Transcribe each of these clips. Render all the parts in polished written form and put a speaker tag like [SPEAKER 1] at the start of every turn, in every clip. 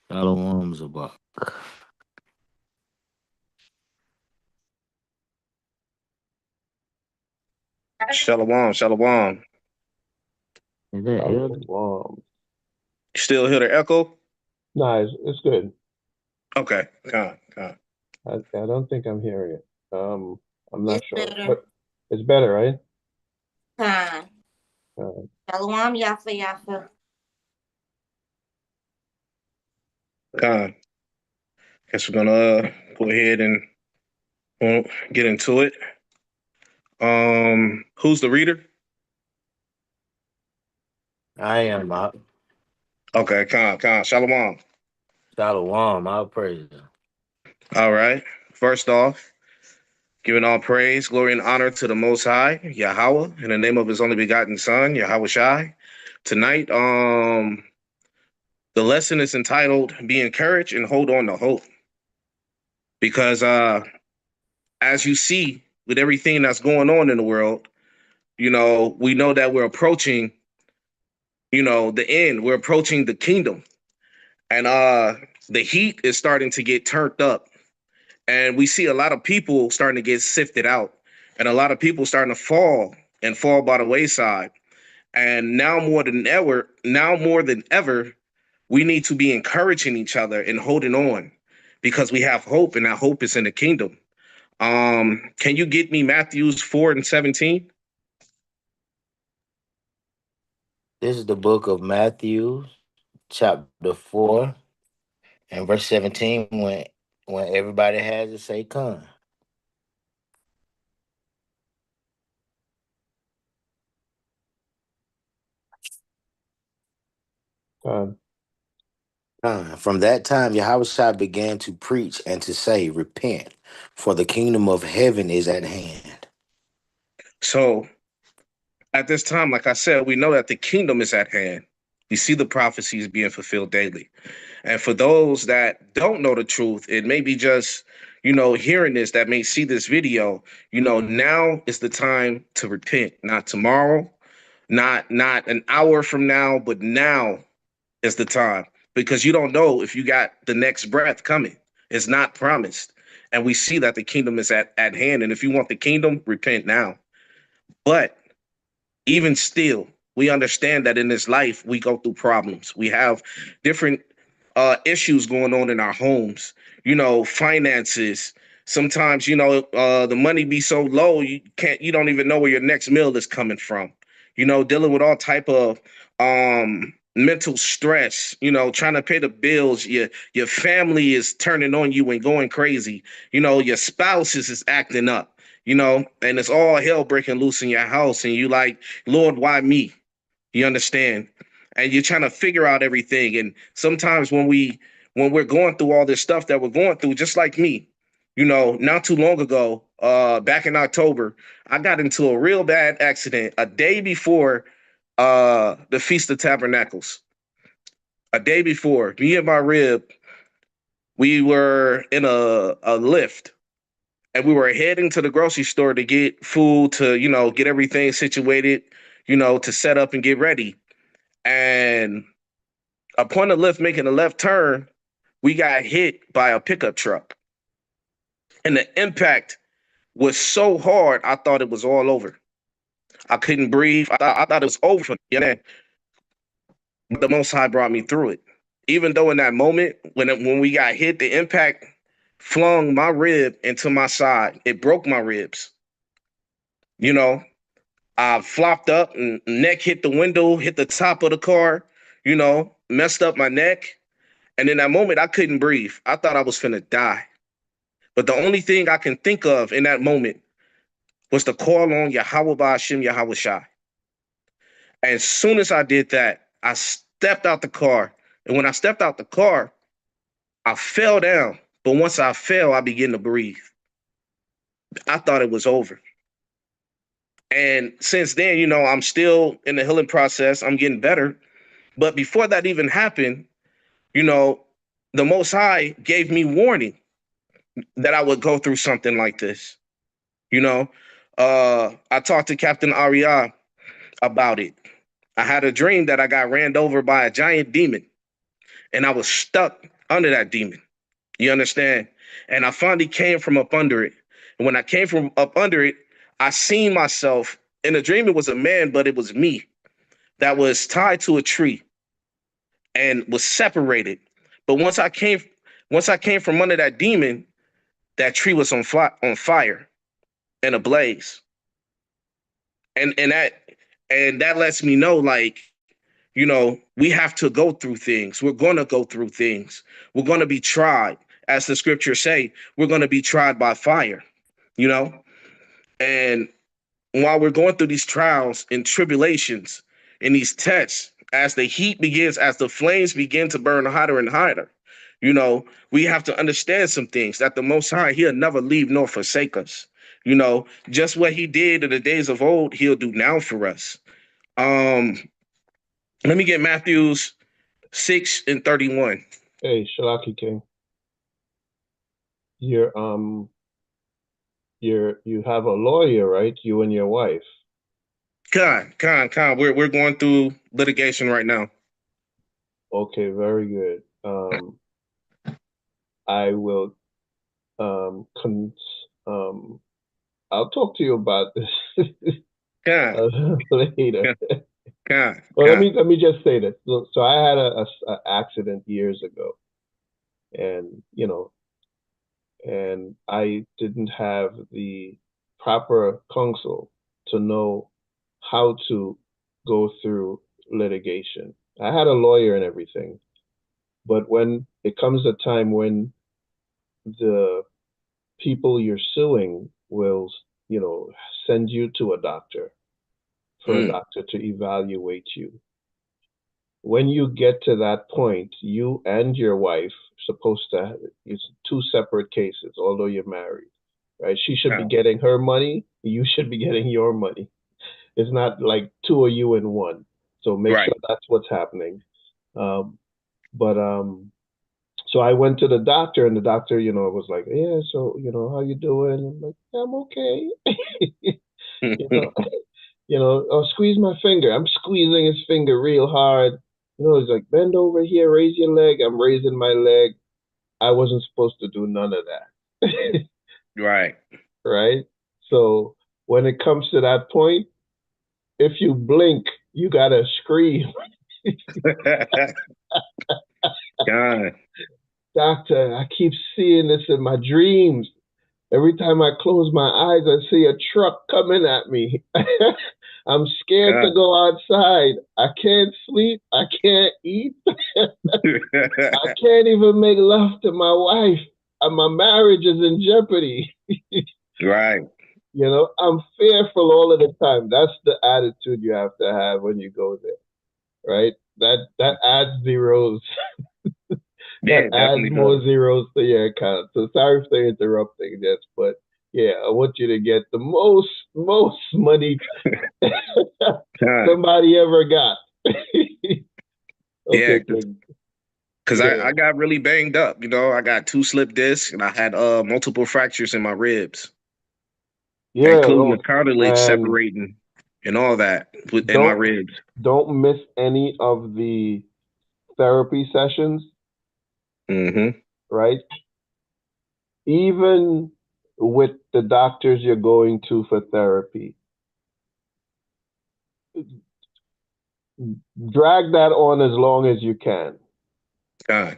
[SPEAKER 1] Shalom Zabak.
[SPEAKER 2] Shalom, shalom.
[SPEAKER 1] Is that Elder?
[SPEAKER 3] Shalom.
[SPEAKER 2] You still hear the echo?
[SPEAKER 3] No, it's good.
[SPEAKER 2] Okay, con.
[SPEAKER 3] I don't think I'm hearing it. I'm not
[SPEAKER 4] It's
[SPEAKER 3] sure,
[SPEAKER 4] better.
[SPEAKER 3] but it's better, right?
[SPEAKER 4] Time.
[SPEAKER 3] Uh,
[SPEAKER 4] Shalom, Yafa Yafa.
[SPEAKER 2] Con. Guess we're gonna go ahead and get into it. Who's the reader?
[SPEAKER 1] I am up.
[SPEAKER 2] Okay, con. Shalom.
[SPEAKER 1] Shalom, I'll praise you.
[SPEAKER 2] All right. First off, giving all praise, glory, and honor to the Most High, Yahweh, in the name of His only begotten Son, Yahweh Shai. Tonight, the lesson is entitled "Be Encouraged and Hold On to Hope," because as you see with everything that's going on in the world, we know that we're approaching, the end. We're approaching the kingdom. And the heat is starting to get turned up. And we see a lot of people starting to get sifted out. And a lot of people starting to fall by the wayside. And now more than ever, we need to be encouraging each other and holding on because we have hope, and that hope is in the kingdom. Can you get me Matthews 4 and 17?
[SPEAKER 1] This is the book of Matthew, chapter 4, and verse 17, when everybody has to say come.
[SPEAKER 3] uh,
[SPEAKER 1] From that time, Yahweh began to preach and to say, repent, for the kingdom of heaven is at hand.
[SPEAKER 2] So at this time, like I said, we know that the kingdom is at hand. We see the prophecies being fulfilled daily. And for those that don't know the truth, it may be just, hearing this that may see this video, now is the time to repent, not tomorrow, not an hour from now, but now is the time because you don't know if you got the next breath coming. It's not promised. And we see that the kingdom is at hand. And if you want the kingdom, repent now. But even still, we understand that in this life, we go through problems. We have different issues going on in our homes, finances. Sometimes, the money be so low, you don't even know where your next meal is coming from. Dealing with all type of mental stress, trying to pay the bills. Your family is turning on you and going crazy. Your spouse is acting up, and it's all hell breaking loose in your house. And you like, Lord, why me? You understand? And you're trying to figure out everything. And sometimes when we're going through all this stuff that we're going through, just like me, not too long ago, back in October, I got into a real bad accident a day before the Feast of Tabernacles. A day before, me and my rib, we were in a lift and we were heading to the grocery store to get food to, get everything situated, to set up and get ready. And upon the lift making a left turn, we got hit by a pickup truck. And the impact was so hard, I thought it was all over. I couldn't breathe. I thought it was over for me. But the Most High brought me through it. Even though in that moment, when we got hit, the impact flung my rib into my side. It broke my ribs. You know, I flopped up and neck hit the window, hit the top of the car, messed up my neck. And in that moment, I couldn't breathe. I thought I was finna die. But the only thing I can think of in that moment was to call on Yahweh Ba'ashem Yahweh Shai. As soon as I did that, I stepped out the car. And when I stepped out the car, I fell down. But once I fell, I began to breathe. I thought it was over. And since then, I'm still in the healing process. I'm getting better. But before that even happened, you know, the Most High gave me warning that I would go through something like this. You know, I talked to Captain Aria about it. I had a dream that I got ran over by a giant demon and I was stuck under that demon. You understand? And I finally came from up under it. And when I came from up under it, I seen myself in a dream. It was a man, but it was me that was tied to a tree and was separated. But once I came from under that demon, that tree was on fire and ablaze. And that lets me know, like, we have to go through things. We're gonna go through things. We're gonna be tried, as the scriptures say. We're gonna be tried by fire. You know, and while we're going through these trials and tribulations and these tests, as the heat begins, as the flames begin to burn hotter and hotter, we have to understand some things, that the Most High, He'll never leave nor forsake us. Just what He did in the days of old, He'll do now for us. Um, Let me get Matthew's 6:31.
[SPEAKER 3] Hey, Shalaki King, you're you have a lawyer, right? You and your wife.
[SPEAKER 2] Con. We're going through litigation right now.
[SPEAKER 3] Okay, very good. I will I'll talk to you about this
[SPEAKER 2] Con,
[SPEAKER 3] later.
[SPEAKER 2] con,
[SPEAKER 3] Well,
[SPEAKER 2] con.
[SPEAKER 3] let me just say this. So I had a accident years ago, and and I didn't have the proper counsel to know how to go through litigation. I had a lawyer and everything, but when it comes a time when the people you're suing will, send you to a doctor for a
[SPEAKER 2] Mm,
[SPEAKER 3] doctor to evaluate you. When you get to that point, you and your wife supposed to, it's two separate cases, although you're married, right? She should be
[SPEAKER 2] con.
[SPEAKER 3] getting her money, you should be getting your money. It's not like two of you in one. So make sure
[SPEAKER 2] Right.
[SPEAKER 3] that's what's happening. But so I went to the doctor, and the doctor, was like, yeah, so how you doing? I'm like, I'm okay. you know, oh, squeeze my finger. I'm squeezing his finger real hard. He's like, bend over here, raise your leg. I'm raising my leg. I wasn't supposed to do none of that.
[SPEAKER 2] Right.
[SPEAKER 3] Right? So when it comes to that point, if you blink, you gotta scream.
[SPEAKER 2] Con.
[SPEAKER 3] Doctor, I keep seeing this in my dreams. Every time I close my eyes, I see a truck coming at me. I'm scared to
[SPEAKER 2] Con.
[SPEAKER 3] go outside. I can't sleep. I can't eat. I can't even make love to my wife. And my marriage is in jeopardy.
[SPEAKER 2] Right.
[SPEAKER 3] I'm fearful all of the time. That's the attitude you have to have when you go there, right? That adds zeros.
[SPEAKER 2] Yeah,
[SPEAKER 3] That
[SPEAKER 2] it
[SPEAKER 3] adds
[SPEAKER 2] definitely
[SPEAKER 3] more
[SPEAKER 2] does.
[SPEAKER 3] zeros to your account. So sorry for interrupting this, but yeah, I want you to get the most money
[SPEAKER 2] Con.
[SPEAKER 3] somebody ever got.
[SPEAKER 2] Yeah,
[SPEAKER 3] Okay, King.
[SPEAKER 2] because
[SPEAKER 3] Yeah.
[SPEAKER 2] I got really banged up. I got two slip discs and I had multiple fractures in my ribs,
[SPEAKER 3] Yeah.
[SPEAKER 2] including the
[SPEAKER 3] Oh,
[SPEAKER 2] cartilage
[SPEAKER 3] man,
[SPEAKER 2] separating and all that in my
[SPEAKER 3] don't
[SPEAKER 2] ribs.
[SPEAKER 3] don't miss any of the therapy sessions,
[SPEAKER 2] Mm-hmm.
[SPEAKER 3] right? Even with the doctors you're going to for therapy, drag that on as long as you can.
[SPEAKER 2] Con.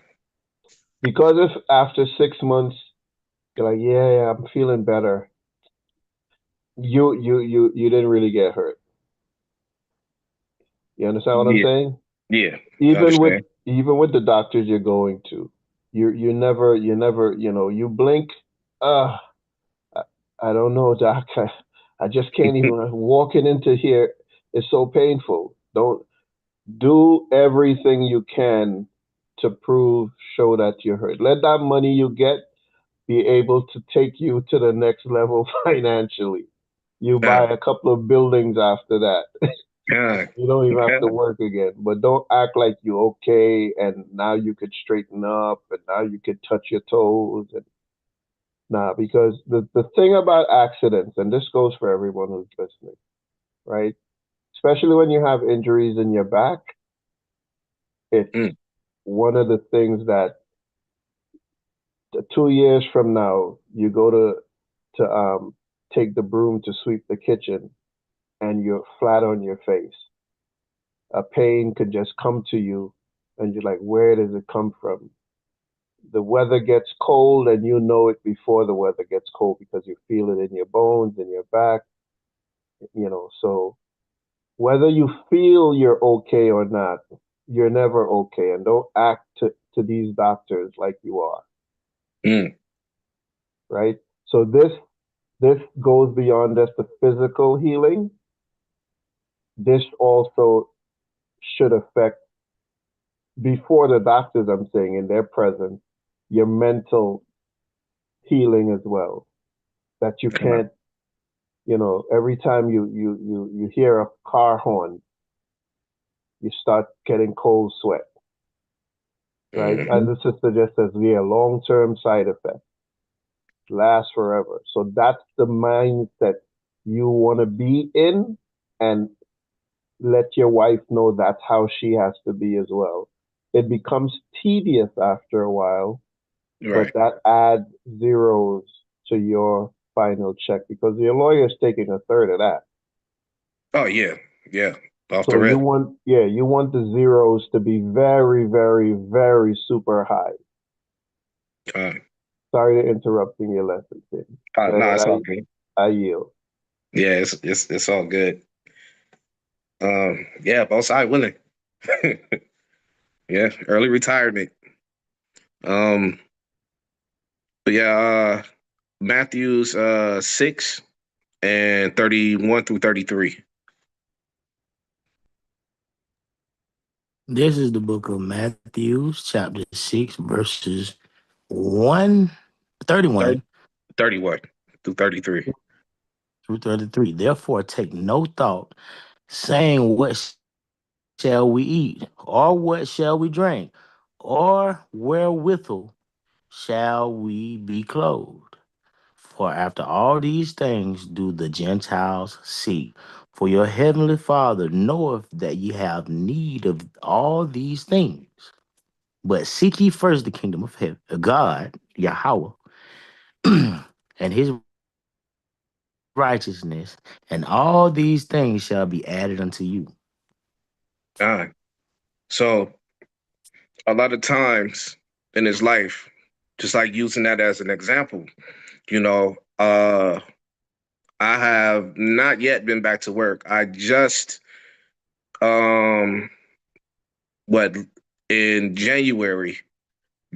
[SPEAKER 3] Because if after 6 months you're like, yeah, I'm feeling better, you didn't really get hurt. You understand what I'm
[SPEAKER 2] Yeah.
[SPEAKER 3] saying?
[SPEAKER 2] Yeah. I
[SPEAKER 3] Even with
[SPEAKER 2] understand.
[SPEAKER 3] even with the doctors you're going to, you never you blink. Uh, I, I don't know, doc. I just can't even walking into here is so painful. Don't do everything you can to show that you're hurt. Let that money you get be able to take you to the next level financially. You buy
[SPEAKER 2] Con.
[SPEAKER 3] a couple of buildings after that.
[SPEAKER 2] Con.
[SPEAKER 3] You don't even have to
[SPEAKER 2] Con.
[SPEAKER 3] work again. But don't act like you're okay and now you could straighten up and now you could touch your toes. And nah, because the thing about accidents, and this goes for everyone who's listening, right? Especially when you have injuries in your back, it's
[SPEAKER 2] Mm.
[SPEAKER 3] one of the things that 2 years from now, you go to take the broom to sweep the kitchen, and you're flat on your face. A pain could just come to you, and you're like, where does it come from? The weather gets cold, and you know it before the weather gets cold because you feel it in your bones, in your back, So whether you feel you're okay or not, you're never okay, and don't act to these doctors like you are,
[SPEAKER 2] Mm,
[SPEAKER 3] right? So this goes beyond just the physical healing. This also should affect, before the doctors, I'm saying, in their presence, your mental healing as well. That you
[SPEAKER 2] uh,
[SPEAKER 3] can't, every time you hear a car horn, you start getting cold sweat, right? As
[SPEAKER 2] mhm.
[SPEAKER 3] the sister just says, yeah, long-term side effects last forever. So that's the mindset you want to be in, and let your wife know that's how she has to be as well. It becomes tedious after a while, but
[SPEAKER 2] Right.
[SPEAKER 3] that adds zeros to your final check because your lawyer's taking a third of that.
[SPEAKER 2] Oh yeah, yeah. Off the
[SPEAKER 3] So
[SPEAKER 2] rip.
[SPEAKER 3] you want the zeros to be very, very, very super high.
[SPEAKER 2] Uh,
[SPEAKER 3] Sorry to interrupting your lesson, Tim. Go
[SPEAKER 2] no,
[SPEAKER 3] ahead,
[SPEAKER 2] it's all good.
[SPEAKER 3] I yield.
[SPEAKER 2] Yeah, it's all good. Yeah, both side willing. Yeah, early retirement. Um, but yeah, Matthews 6 and 31 through 33.
[SPEAKER 1] This is the book of Matthew, chapter 6, verses 1,
[SPEAKER 2] 30,
[SPEAKER 1] 31
[SPEAKER 2] 31 through 33.
[SPEAKER 1] through 33. Therefore, take no thought, saying, what shall we eat? Or what shall we drink? Or wherewithal shall we be clothed? For after all these things do the Gentiles seek. For your heavenly Father knoweth that ye have need of all these things. But seek ye first the kingdom of heaven, God, Yahweh, and his righteousness, and all these things shall be added unto you.
[SPEAKER 2] Uh, so a lot of times in his life, just like using that as an example, you know, I have not yet been back to work. I just um what in January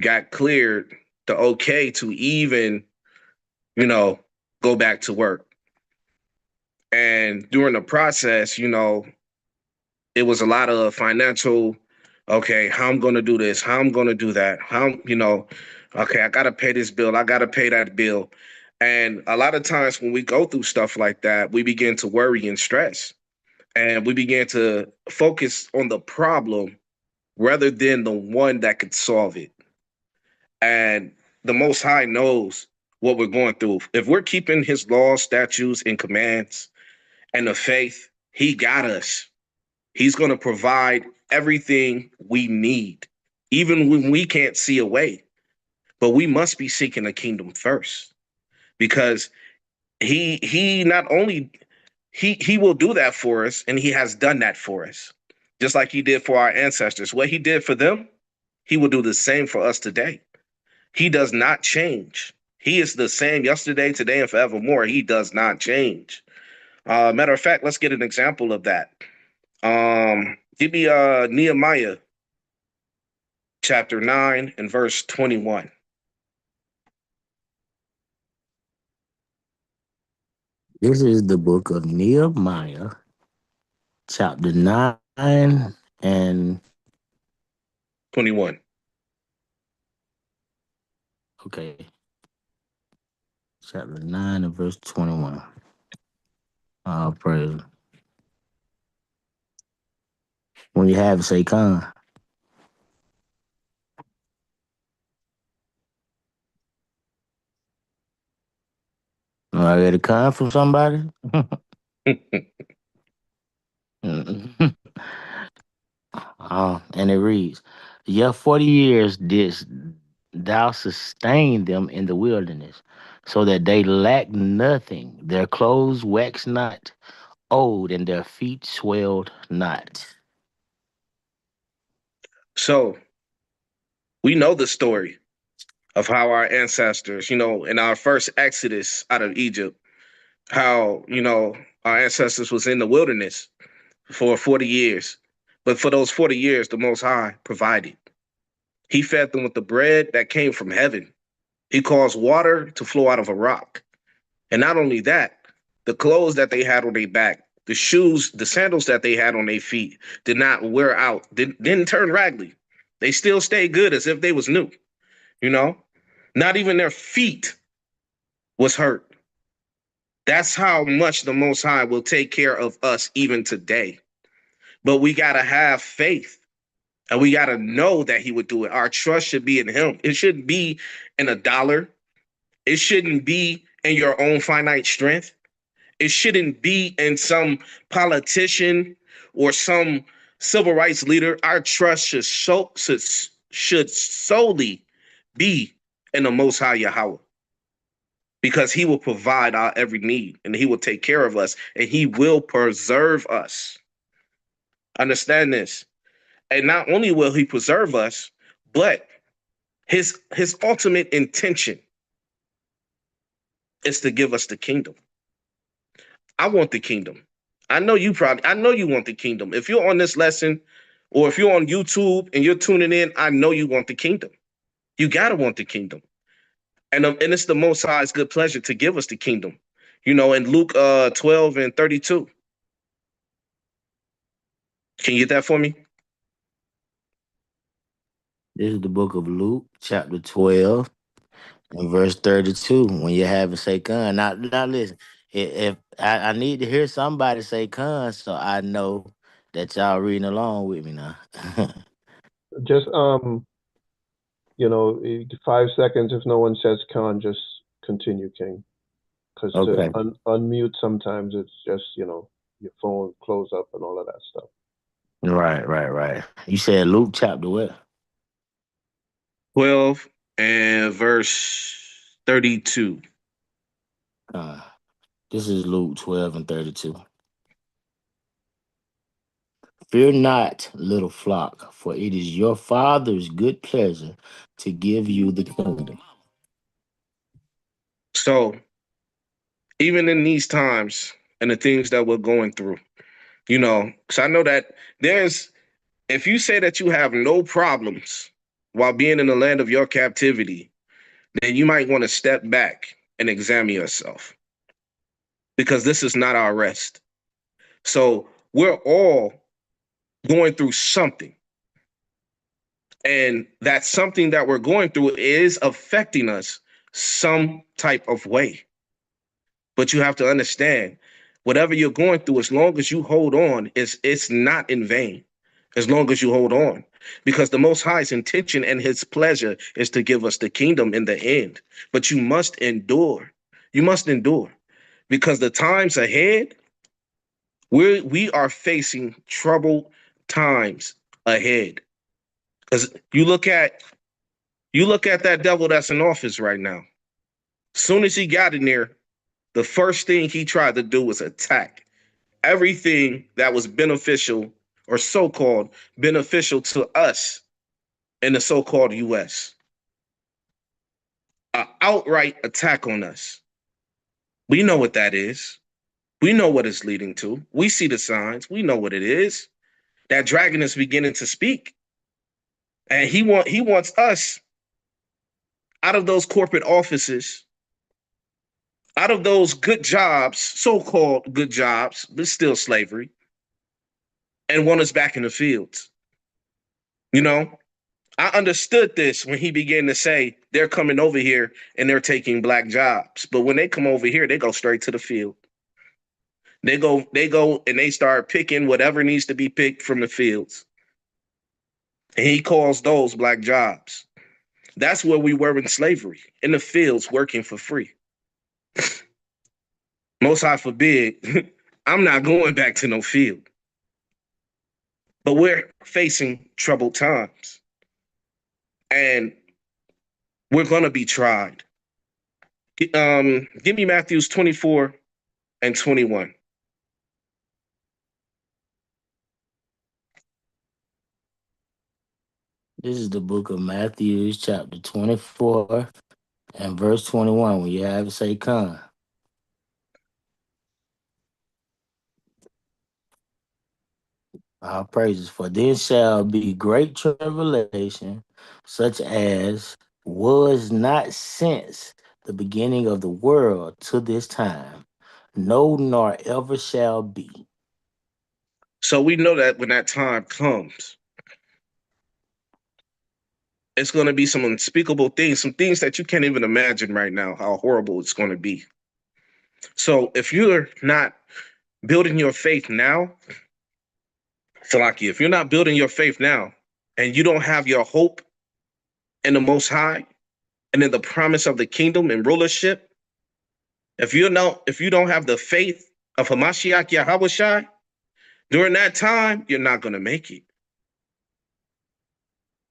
[SPEAKER 2] got cleared the okay to even, you know, go back to work. And during the process, it was a lot of financial, okay, how I'm going to do this, how I'm going to do that, okay, I got to pay this bill, I got to pay that bill. And a lot of times when we go through stuff like that, we begin to worry and stress. And we begin to focus on the problem rather than the one that could solve it. And the Most High knows what we're going through. If we're keeping his laws, statutes, and commands and the faith, he got us. He's going to provide everything we need, even when we can't see a way. But we must be seeking the kingdom first, because he not only he will do that for us, and he has done that for us, just like he did for our ancestors. What he did for them, he will do the same for us today. He does not change. He is the same yesterday, today, and forevermore. He does not change. Matter of fact, let's get an example of that. Give me Nehemiah chapter 9 and verse 21.
[SPEAKER 1] This is the book of Nehemiah, chapter 9 and
[SPEAKER 2] 21.
[SPEAKER 1] okay, chapter 9 and verse 21. Praise. When you have it, say con. I get a con from somebody. And it reads, "Yeah, 40 years thou sustain them in the wilderness, so that they lack nothing. Their clothes wax not old, and their feet swelled not.
[SPEAKER 2] So we know the story of how our ancestors, in our first exodus out of Egypt, how, our ancestors was in the wilderness for 40 years. But for those 40 years, the Most High provided. He fed them with the bread that came from heaven. He caused water to flow out of a rock. And not only that, the clothes that they had on their back, the shoes, the sandals that they had on their feet did not wear out, didn't turn raggedy. They still stayed good as if they was new, you know? Not even their feet was hurt. That's how much the Most High will take care of us even today. But we got to have faith and we got to know that He would do it. Our trust should be in Him. It shouldn't be in a dollar, it shouldn't be in your own finite strength. It shouldn't be in some politician or some civil rights leader. Our trust should solely be in the Most High Yahweh, because He will provide our every need and He will take care of us and He will preserve us. Understand this. And not only will He preserve us, but his ultimate intention is to give us the kingdom. I want the kingdom. I know you want the kingdom. If you're on this lesson or if you're on YouTube and you're tuning in, I know you want the kingdom. You got to want the kingdom. And it's the Most High's good pleasure to give us the kingdom. In Luke 12 and 32. Can you get that for me?
[SPEAKER 1] This is the book of Luke, chapter 12, and verse 32. When you have it, say con. Now listen, if I need to hear somebody say con, so I know that y'all reading along with me now.
[SPEAKER 3] Just 5 seconds. If no one says con, just continue, King. Because to
[SPEAKER 1] Okay.
[SPEAKER 3] unmute sometimes it's just your phone close up and all of that stuff.
[SPEAKER 1] Right. You said Luke chapter what?
[SPEAKER 2] 12 and verse 32.
[SPEAKER 1] Uh, this is Luke 12 and 32. Fear not, little flock, for it is your Father's good pleasure to give you the kingdom.
[SPEAKER 2] So even in these times and the things that we're going through, because I know that if you say that you have no problems while being in the land of your captivity, then you might want to step back and examine yourself, because this is not our rest. So we're all going through something. And that something that we're going through is affecting us some type of way. But you have to understand, whatever you're going through, as long as you hold on, it's not in vain. As long as you hold on, because the Most High's intention and His pleasure is to give us the kingdom in the end. But you must endure. You must endure, because the times ahead, we are facing troubled times ahead. Because you look at that devil that's in office right now. Soon as he got in there, the first thing he tried to do was attack everything that was beneficial or so-called beneficial to us in the so-called US. An outright attack on us. We know what that is. We know what it's leading to. We see the signs. We know what it is. That dragon is beginning to speak. And he wants us out of those corporate offices, out of those good jobs, so-called good jobs, but still slavery, and want us back in the fields. I understood this when he began to say they're coming over here and they're taking black jobs. But when they come over here, they go straight to the field. They go and they start picking whatever needs to be picked from the fields. And he calls those black jobs. That's where we were in slavery, in the fields, working for free. Most High forbid, I'm not going back to no field. But we're facing troubled times. And We're going to be tried. Give me Matthews 24 and 21.
[SPEAKER 1] This is the book of Matthew, chapter 24 and verse 21. When you have it, say, "Come." Our praises. For this shall be great tribulation, such as was not since the beginning of the world to this time, no, nor ever shall be.
[SPEAKER 2] So we know that when that time comes, it's going to be some unspeakable things, some things that you can't even imagine right now, how horrible it's going to be. So if you're not building your faith now, Salaki, if you're not building your faith now and you don't have your hope in the Most High and in the promise of the kingdom and rulership, if you don't have the faith of Hamashiach Yahushai, during that time, you're not going to make it.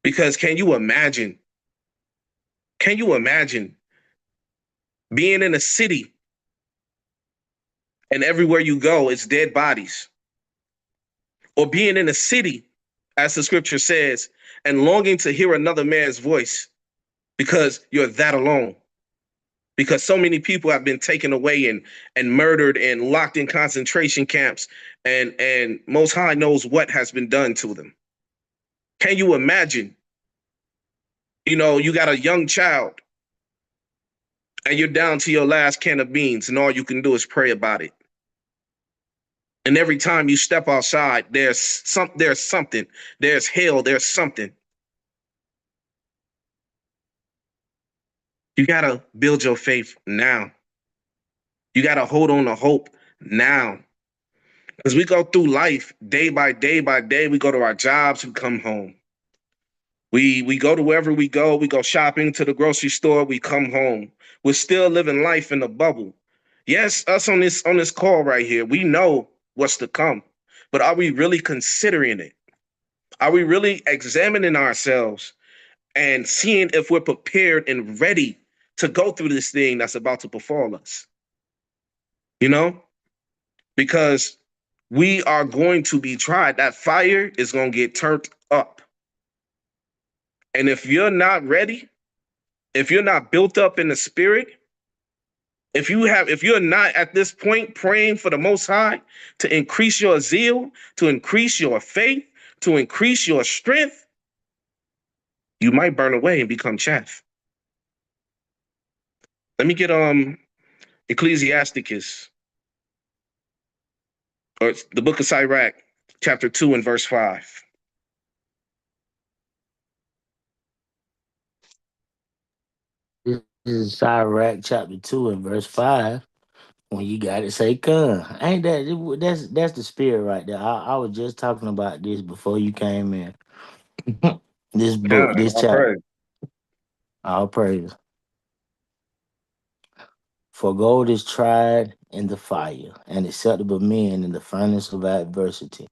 [SPEAKER 2] Because can you imagine being in a city and everywhere you go, it's dead bodies? Or being in a city, as the scripture says, and longing to hear another man's voice because you're that alone. Because so many people have been taken away and murdered and locked in concentration camps, and Most High knows what has been done to them. Can you imagine? You got a young child and you're down to your last can of beans, and all you can do is pray about it. And every time you step outside, there's something. There's hell, there's something. You gotta build your faith now. You gotta hold on to hope now. Because we go through life day by day by day. We go to our jobs, we come home. We go to wherever we go shopping to the grocery store, we come home. We're still living life in a bubble. Yes, us on this call right here, we know what's to come. But are we really considering it? Are we really examining ourselves and seeing if we're prepared and ready to go through this thing that's about to befall us? You know? Because we are going to be tried. That fire is going to get turned up. And if you're not ready, if you're not built up in the spirit, if you're not at this point praying for the Most High to increase your zeal, to increase your faith, to increase your strength, you might burn away and become chaff. Let me get Ecclesiasticus, or the book of Sirach, chapter 2 and verse 5.
[SPEAKER 1] This is Sirach chapter 2 and verse 5. When you got it, say, "Come." Ain't that's the spirit right there. I was just talking about this before you came in. This book,
[SPEAKER 2] God,
[SPEAKER 1] this
[SPEAKER 2] I
[SPEAKER 1] chapter.
[SPEAKER 2] pray.
[SPEAKER 1] All praise. For gold is tried in the fire, and acceptable men in the furnace of adversity.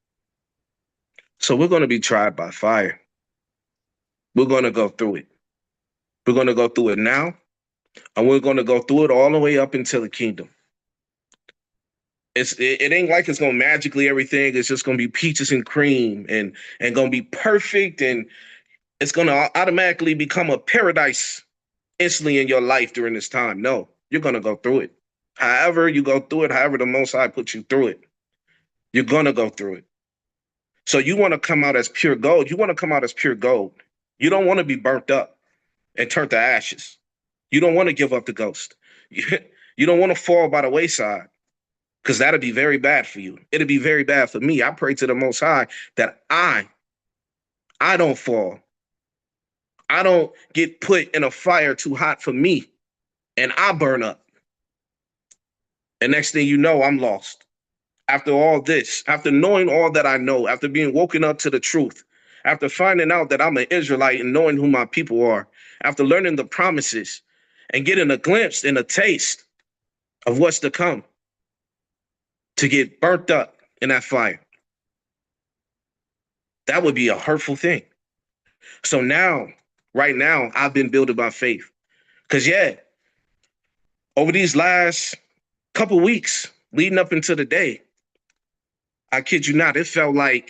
[SPEAKER 2] So we're going to be tried by fire. We're going to go through it. We're going to go through it now, and we're going to go through it all the way up until the kingdom. It ain't like it's gonna magically everything. It's just gonna be peaches and cream and gonna be perfect, and it's gonna automatically become a paradise instantly in your life during this time. No, you're gonna go through it. However you go through it, however the Most High puts you through it, you're gonna go through it. So you want to come out as pure gold. You want to come out as pure gold. You don't want to be burnt up and turned to ashes. You don't want to give up the ghost. You don't want to fall by the wayside, because that'll be very bad for you. It'll be very bad for me. I pray to the Most High that I don't fall. I don't get put in a fire too hot for me and I burn up. And next thing you know, I'm lost. After all this, after knowing all that I know, after being woken up to the truth, after finding out that I'm an Israelite and knowing who my people are, after learning the promises and getting a glimpse and a taste of what's to come, to get burnt up in that fire, that would be a hurtful thing. So now, right now, I've been building my faith. Cause yeah, over these last couple weeks leading up into the day, I kid you not, it felt like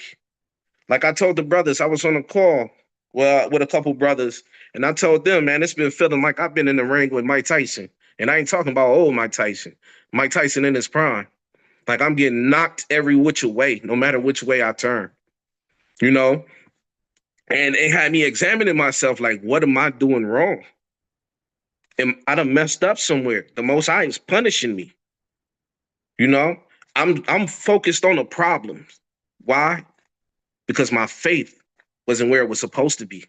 [SPEAKER 2] I told the brothers, I was on a call with a couple brothers, and I told them, man, it's been feeling like I've been in the ring with Mike Tyson. And I ain't talking about old Mike Tyson in his prime. Like I'm getting knocked every which way, no matter which way I turn, you know? And it had me examining myself, like, what am I doing wrong? I done messed up somewhere. The Most High is punishing me. You know, I'm focused on the problems. Why? Because my faith wasn't where it was supposed to be.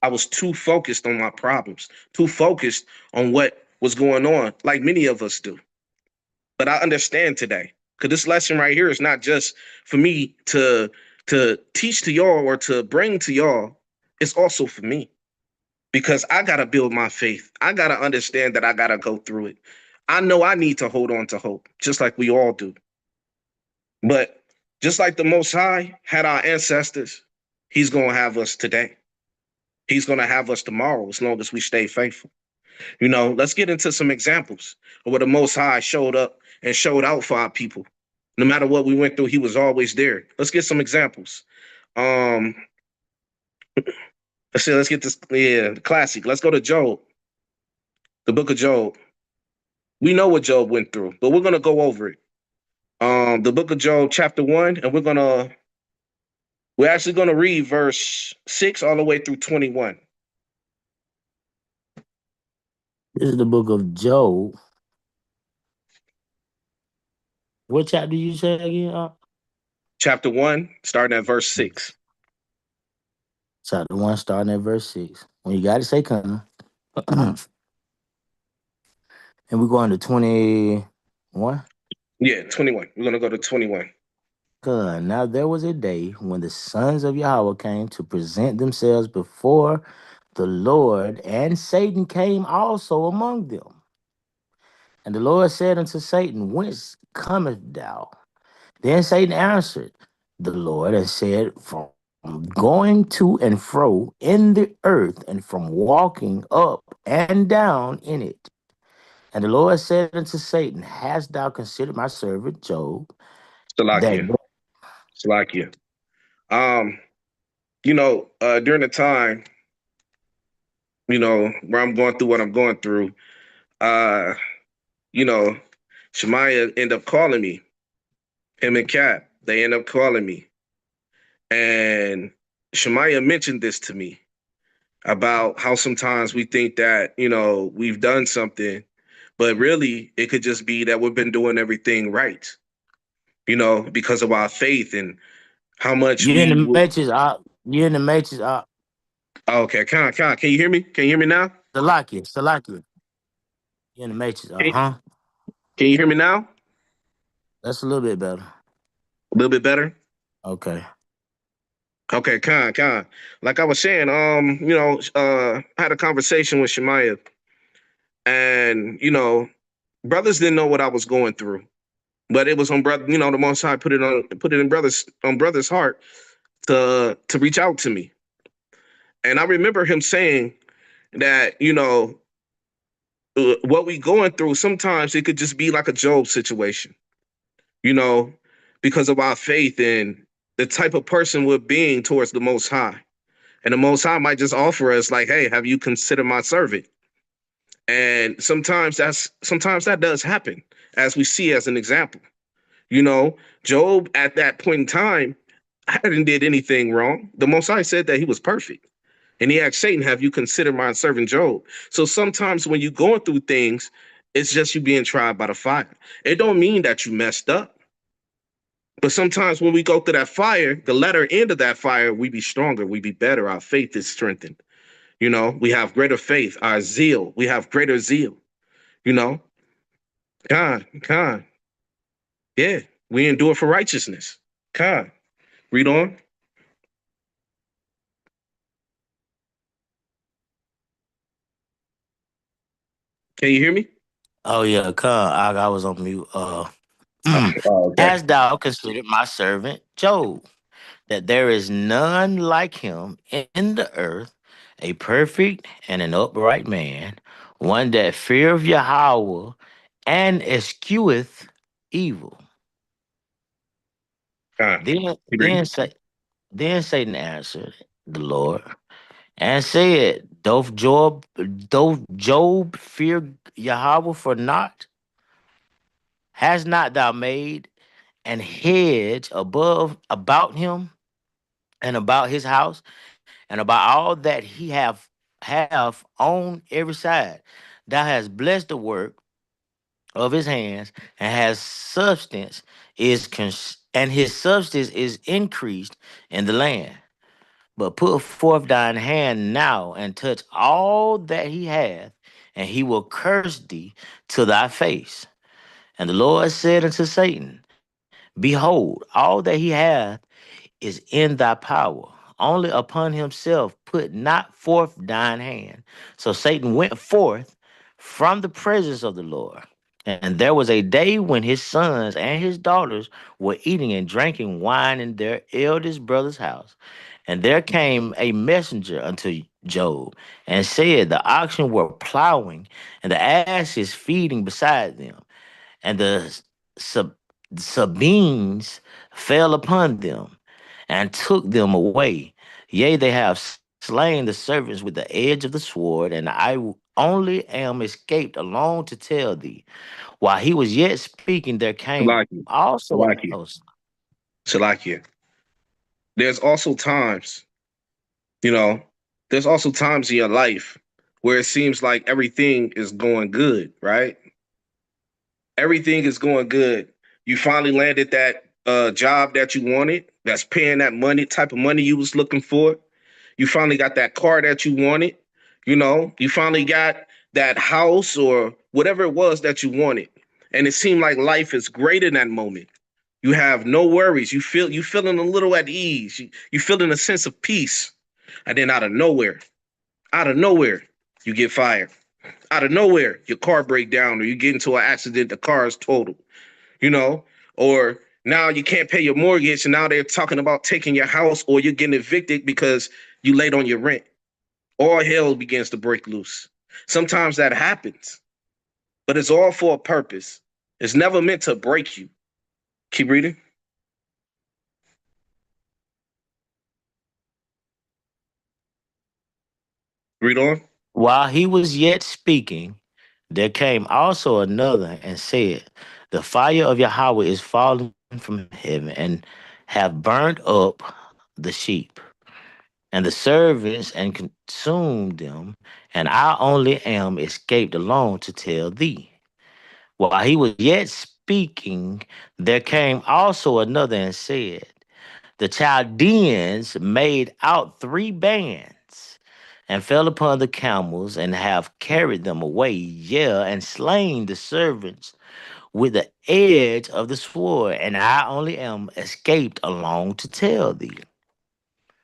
[SPEAKER 2] I was too focused on my problems, too focused on what was going on, like many of us do. But I understand today, because this lesson right here is not just for me to teach to y'all or to bring to y'all. It's also for me because I gotta build my faith. I gotta understand that I gotta go through it. I know I need to hold on to hope, just like we all do. But just like the Most High had our ancestors, He's gonna have us today. He's gonna have us tomorrow as long as we stay faithful. You know, let's get into some examples of where the Most High showed up and showed out for our people. No matter what we went through, He was always there. Let's get some examples. Um, let's get this, the classic. Let's go to Job, the book of Job. We know what Job went through, but we're gonna go over it. The book of Job, chapter 1, and we're actually gonna read verse 6 all the way through 21.
[SPEAKER 1] This is the book of Job. What chapter you say again?
[SPEAKER 2] Chapter 1, starting at verse 6.
[SPEAKER 1] Chapter 1, starting at verse 6. When you got it, say come. And we're going to 21.
[SPEAKER 2] Yeah, 21. We're gonna go to 21.
[SPEAKER 1] Good. Now there was a day when the sons of Yahweh came to present themselves before the Lord, and Satan came also among them. And the Lord said unto Satan, Whence comest thou? Then Satan answered the Lord and said, From going to and fro in the earth, and from walking up and down in it. And the Lord said unto Satan, Hast thou considered my servant Job? That
[SPEAKER 2] Salakia. Salakia. Um, during the time, where I'm going through what I'm going through, uh, you know, Shemaiah end up calling me, him and Cap, they end up calling me. And Shemaiah mentioned this to me about how sometimes we think that, we've done something, but really it could just be that we've been doing everything right, because of our faith and how much
[SPEAKER 1] you in
[SPEAKER 2] we
[SPEAKER 1] the
[SPEAKER 2] would.
[SPEAKER 1] matrix, you in the matrix,
[SPEAKER 2] Okay, can you hear me? Can you hear me now?
[SPEAKER 1] Salakia. You in the matrix,
[SPEAKER 2] Can
[SPEAKER 1] huh?
[SPEAKER 2] can you hear me now?
[SPEAKER 1] That's a little bit better.
[SPEAKER 2] A little bit better?
[SPEAKER 1] Okay.
[SPEAKER 2] Okay, Con. Like I was saying, I had a conversation with Shemaiah, and brothers didn't know what I was going through, but it was on brother. The Most High put it in brother's heart to reach out to me, and I remember him saying that what we going through sometimes it could just be like a Job situation, you know, because of our faith and the type of person we're being towards the Most High. And the Most High might just offer us like, "Hey, have you considered my servant?" And sometimes that does happen, as we see as an example. Job at that point in time hadn't did anything wrong. The Most High said that he was perfect. And he asked Satan, "Have you considered my servant Job?" So sometimes when you're going through things, it's just you being tried by the fire. It don't mean that you messed up. But sometimes when we go through that fire, the latter end of that fire, we be stronger, we be better. Our faith is strengthened. We have greater faith, our zeal, we have greater zeal, you know. Con. Yeah, we endure for righteousness. Con. Read on. Can you hear me?
[SPEAKER 1] Oh yeah, I was on mute.
[SPEAKER 2] Oh, okay.
[SPEAKER 1] Hast thou considered my servant Job, that there is none like him in the earth, a perfect and an upright man, one that feareth Yahweh and escheweth evil. Then,
[SPEAKER 2] Keep reading.
[SPEAKER 1] then, say, then Satan answered the Lord and said, Doth Job fear Yahweh for naught? Has not thou made an hedge above about him and about his house and about all that he have on every side? Thou hast blessed the work of his hands, and has substance and his substance is increased in the land. But put forth thine hand now and touch all that he hath, and he will curse thee to thy face. And the Lord said unto Satan, Behold, all that he hath is in thy power. Only upon himself put not forth thine hand. So Satan went forth from the presence of the Lord. And there was a day when his sons and his daughters were eating and drinking wine in their eldest brother's house. And there came a messenger unto Job and said, The oxen were plowing, and the asses feeding beside them, and the sub- Sabines fell upon them and took them away. Yea, they have slain the servants with the edge of the sword, and only am escaped alone to tell thee. While he was yet speaking, there came
[SPEAKER 2] Salakia.
[SPEAKER 1] also an
[SPEAKER 2] Salakia. Salakia. There's also times, you know, there's also times in your life where it seems like everything is going good, right? Everything is going good. You finally landed that job that you wanted, that's paying that money, type of money you was looking for. You finally got that car that you wanted. You finally got that house or whatever it was that you wanted. And it seemed like life is great in that moment. You have no worries. You feeling a little at ease. You feeling a sense of peace. And then out of nowhere, you get fired. Out of nowhere, your car break down or you get into an accident, the car is totaled, you know, or now you can't pay your mortgage and now they're talking about taking your house or you're getting evicted because you late on your rent. All hell begins to break loose. Sometimes that happens, but it's all for a purpose. It's never meant to break you. Keep reading. Read on.
[SPEAKER 1] While he was yet speaking, there came also another and said, The fire of Yahweh is fallen from heaven and have burnt up the sheep and the servants and consumed them, and I only am escaped alone to tell thee. While he was yet speaking, there came also another and said, The Chaldeans made out 3 bands and fell upon the camels and have carried them away, yeah, and slain the servants with the edge of the sword, and I only am escaped alone to tell thee.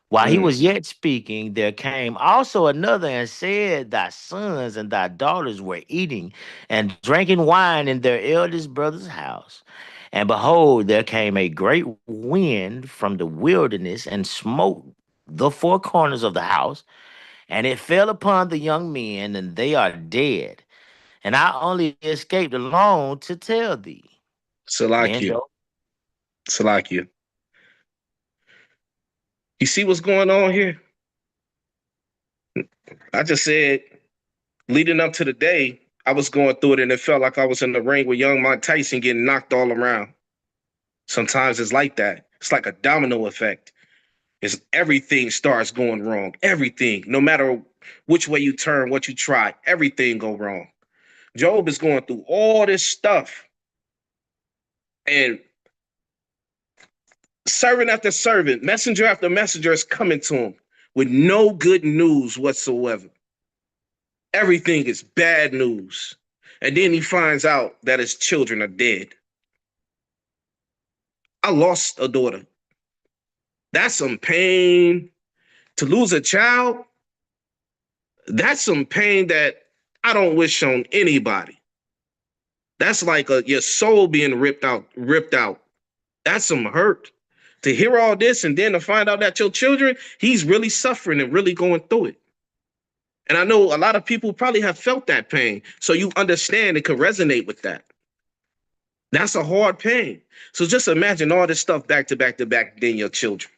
[SPEAKER 1] While he
[SPEAKER 2] Mm.
[SPEAKER 1] was yet speaking, there came also another and said, Thy sons and thy daughters were eating and drinking wine in their eldest brother's house. And behold, there came a great wind from the wilderness and smote the 4 corners of the house, and it fell upon the young men, and they are dead. And I only escaped alone to tell thee. Then
[SPEAKER 2] Salakia.
[SPEAKER 1] Job.
[SPEAKER 2] Salakia. You see what's going on here? I just said leading up to the day, I was going through it and it felt like I was in the ring with young Mike Tyson getting knocked all around. Sometimes it's like that. It's like a domino effect. It's everything starts going wrong. Everything, no matter which way you turn, what you try, everything go wrong. Job is going through all this stuff, and servant after servant, messenger after messenger is coming to him with no good news whatsoever. Everything is bad news. And then he finds out that his children are dead. I lost a daughter. That's some pain. To lose a child, that's some pain that I don't wish on anybody. That's like your soul being ripped out. That's some hurt. To hear all this and then to find out that your children, he's really suffering and really going through it. And I know a lot of people probably have felt that pain. So you understand and can resonate with that. That's a hard pain. So just imagine all this stuff back to back to back, then your children.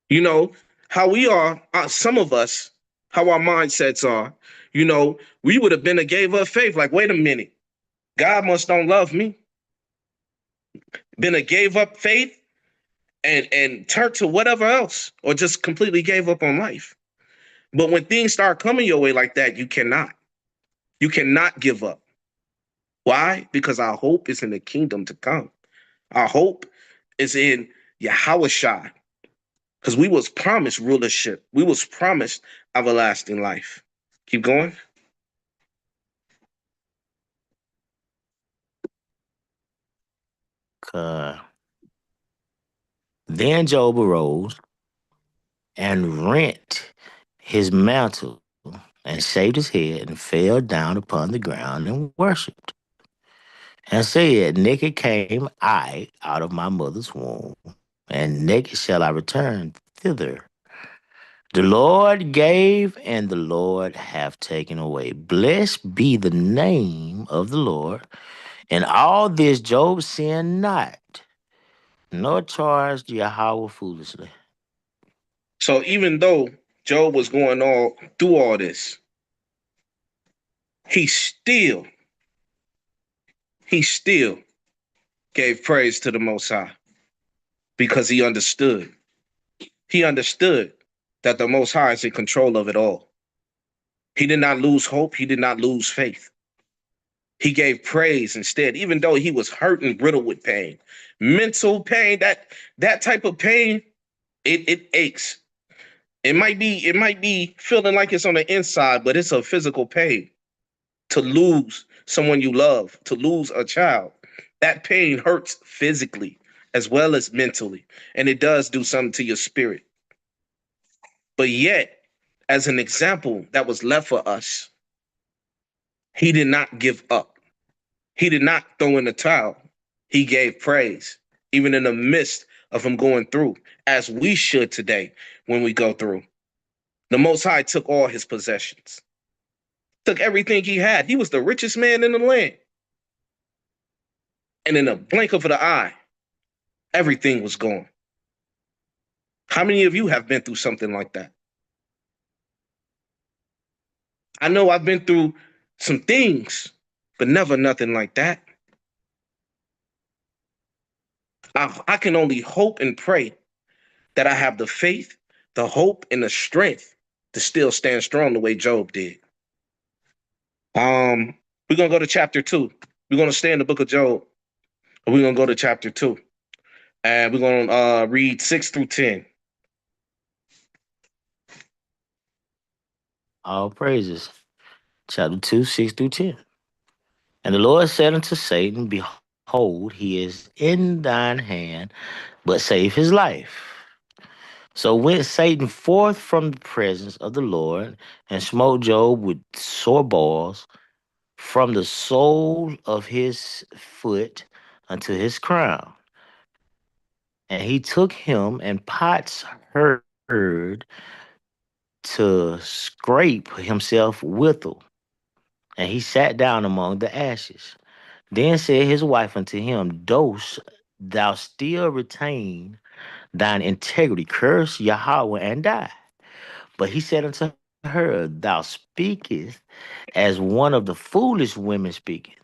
[SPEAKER 2] You know, how we are, some of us, how our mindsets are, we would have been a gave up faith. Like, wait a minute, God must don't love me. Been a gave up faith and turned to whatever else, or just completely gave up on life. But when things start coming your way like that, you cannot. You cannot give up. Why? Because our hope is in the kingdom to come. Our hope is in Yahweh Shai. Because we was promised rulership. We was promised everlasting life. Keep going.
[SPEAKER 1] Uh, then Job arose and rent his mantle and shaved his head and fell down upon the ground and worshipped and said, naked came I out of my mother's womb, and naked shall I return thither. The Lord gave, and the Lord hath taken away. Blessed be the name of the Lord. In all this Job sinned not, nor charged Yahweh foolishly.
[SPEAKER 2] So even though Job was going all through all this, he still gave praise to the Most High because he understood. He understood that the Most High is in control of it all. He did not lose hope. He did not lose faith. He gave praise instead, even though he was hurt and riddled with pain. Mental pain, that type of pain, it aches. It might be feeling like it's on the inside, but it's a physical pain. To lose someone you love, to lose a child, that pain hurts physically as well as mentally, and it does do something to your spirit. But yet, as an example that was left for us, he did not give up. He did not throw in the towel. He gave praise, even in the midst of him going through, as we should today when we go through. The Most High took all his possessions, took everything he had. He was the richest man in the land. And in a blink of the eye, everything was gone. How many of you have been through something like that? I know I've been through some things, but never nothing like that. I can only hope and pray that I have the faith, the hope, and the strength to still stand strong the way Job did. We're gonna go to chapter 2. We're gonna stay in the book of Job, and we're gonna go to chapter 2, and we're gonna read 6 through 10.
[SPEAKER 1] All praises. Chapter 2, 6 through 10. And the Lord said unto Satan, behold, he is in thine hand, but save his life. So went Satan forth from the presence of the Lord and smote Job with sore boils from the sole of his foot unto his crown. And he took him and pots herd to scrape himself withal. And he sat down among the ashes. Then said his wife unto him, Dost thou still retain thine integrity? Curse Yahweh and die. But he said unto her, Thou speakest as one of the foolish women speaketh.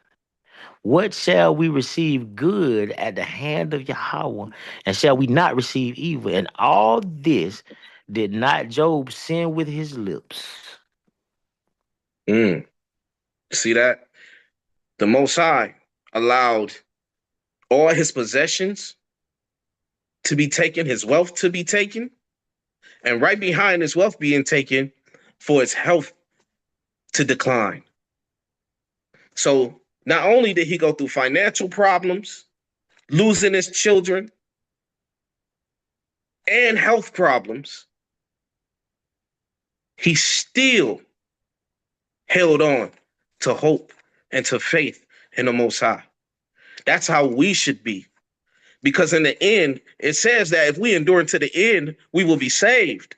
[SPEAKER 1] What shall we receive good at the hand of Yahweh, and shall we not receive evil? And all this did not Job sin with his lips.
[SPEAKER 2] See that? The Most High allowed all his possessions to be taken, his wealth to be taken, and right behind his wealth being taken, for his health to decline. So not only did he go through financial problems, losing his children, and health problems, he still held on to hope and to faith in the Most High. That's how we should be. Because in the end, it says that if we endure to the end, we will be saved.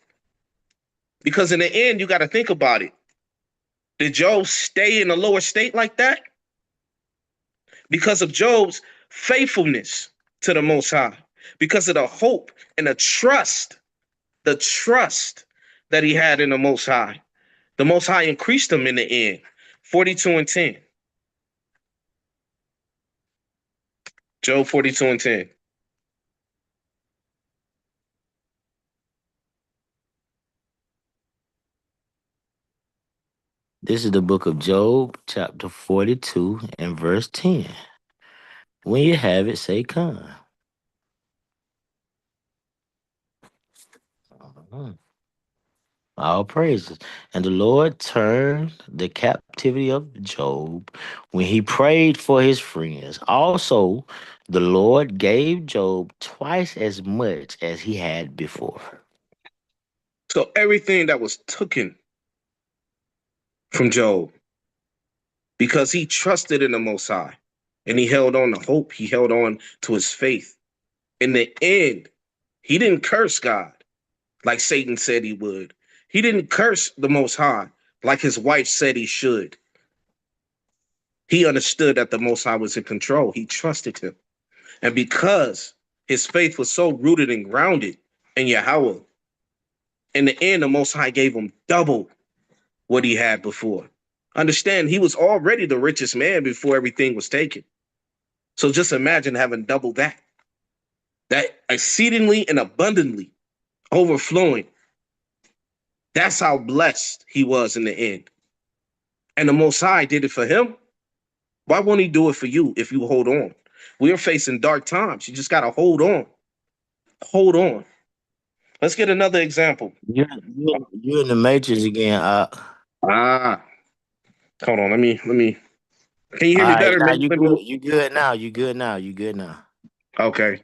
[SPEAKER 2] Because in the end, you got to think about it. Did Job stay in a lower state like that? Because of Job's faithfulness to the Most High, because of the hope and the trust that he had in the Most High. The Most High increased him in the end. 42:10. Job 42:10.
[SPEAKER 1] This is the book of Job, chapter 42 and verse 10. When you have it, say come. All praises. And the Lord turned the captivity of Job when he prayed for his friends. Also, the Lord gave Job twice as much as he had before.
[SPEAKER 2] So everything that was taken from Job, because he trusted in the Most High and he held on to hope, he held on to his faith. In the end, he didn't curse God like Satan said he would. He didn't curse the Most High like his wife said he should. He understood that the Most High was in control. He trusted him. And because his faith was so rooted and grounded in Yahweh, in the end, the Most High gave him double what he had before. Understand, he was already the richest man before everything was taken. So just imagine having double that. That exceedingly and abundantly overflowing. That's how blessed he was in the end. And the Most High did it for him. Why won't he do it for you if you hold on? We're facing dark times. You just got to hold on. Hold on. Let's get another example.
[SPEAKER 1] You're in the matrix again.
[SPEAKER 2] Ah, hold on. Let me. Can you
[SPEAKER 1] All
[SPEAKER 2] hear me
[SPEAKER 1] right,
[SPEAKER 2] better?
[SPEAKER 1] now
[SPEAKER 2] Maybe.
[SPEAKER 1] you good. You good now. You good now. You good now.
[SPEAKER 2] Okay.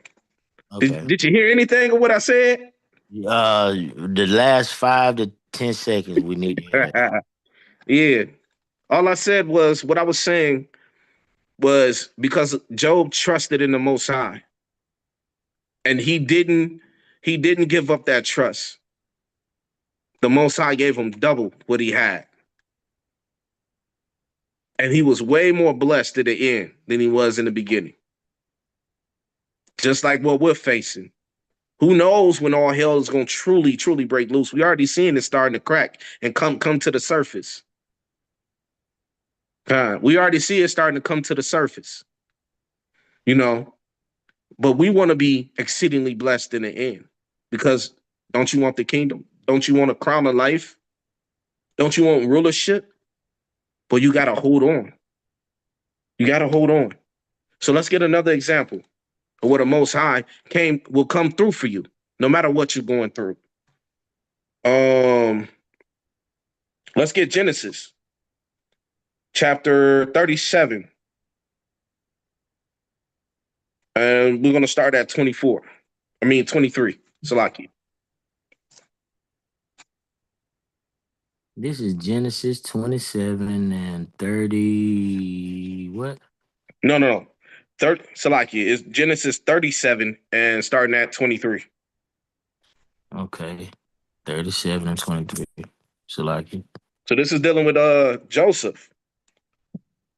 [SPEAKER 1] Okay.
[SPEAKER 2] Did you hear anything of what I said?
[SPEAKER 1] The last 5 to 10 seconds we need to hear that.
[SPEAKER 2] Yeah. All I said was what I was saying was because Job trusted in the Most High, and he didn't give up that trust. The Most High gave him double what he had, and he was way more blessed at the end than he was in the beginning. Just like what we're facing. Who knows when all hell is going to truly break loose? We already seeing it starting to crack and come to the surface. We already see it starting to come to the surface. You know, but we want to be exceedingly blessed in the end because don't you want the kingdom? Don't you want a crown of life? Don't you want rulership? But you got to hold on. You got to hold on. So let's get another example of what the Most High will come through for you, no matter what you're going through. Um, let's get Genesis chapter 37. And we're gonna start at 24. 23. Salaki.
[SPEAKER 1] This is Genesis 27 and 30. What?
[SPEAKER 2] No. Salaki is Genesis 37 and starting at 23.
[SPEAKER 1] Okay. 37 and 23. Salaki.
[SPEAKER 2] So this is dealing with Joseph.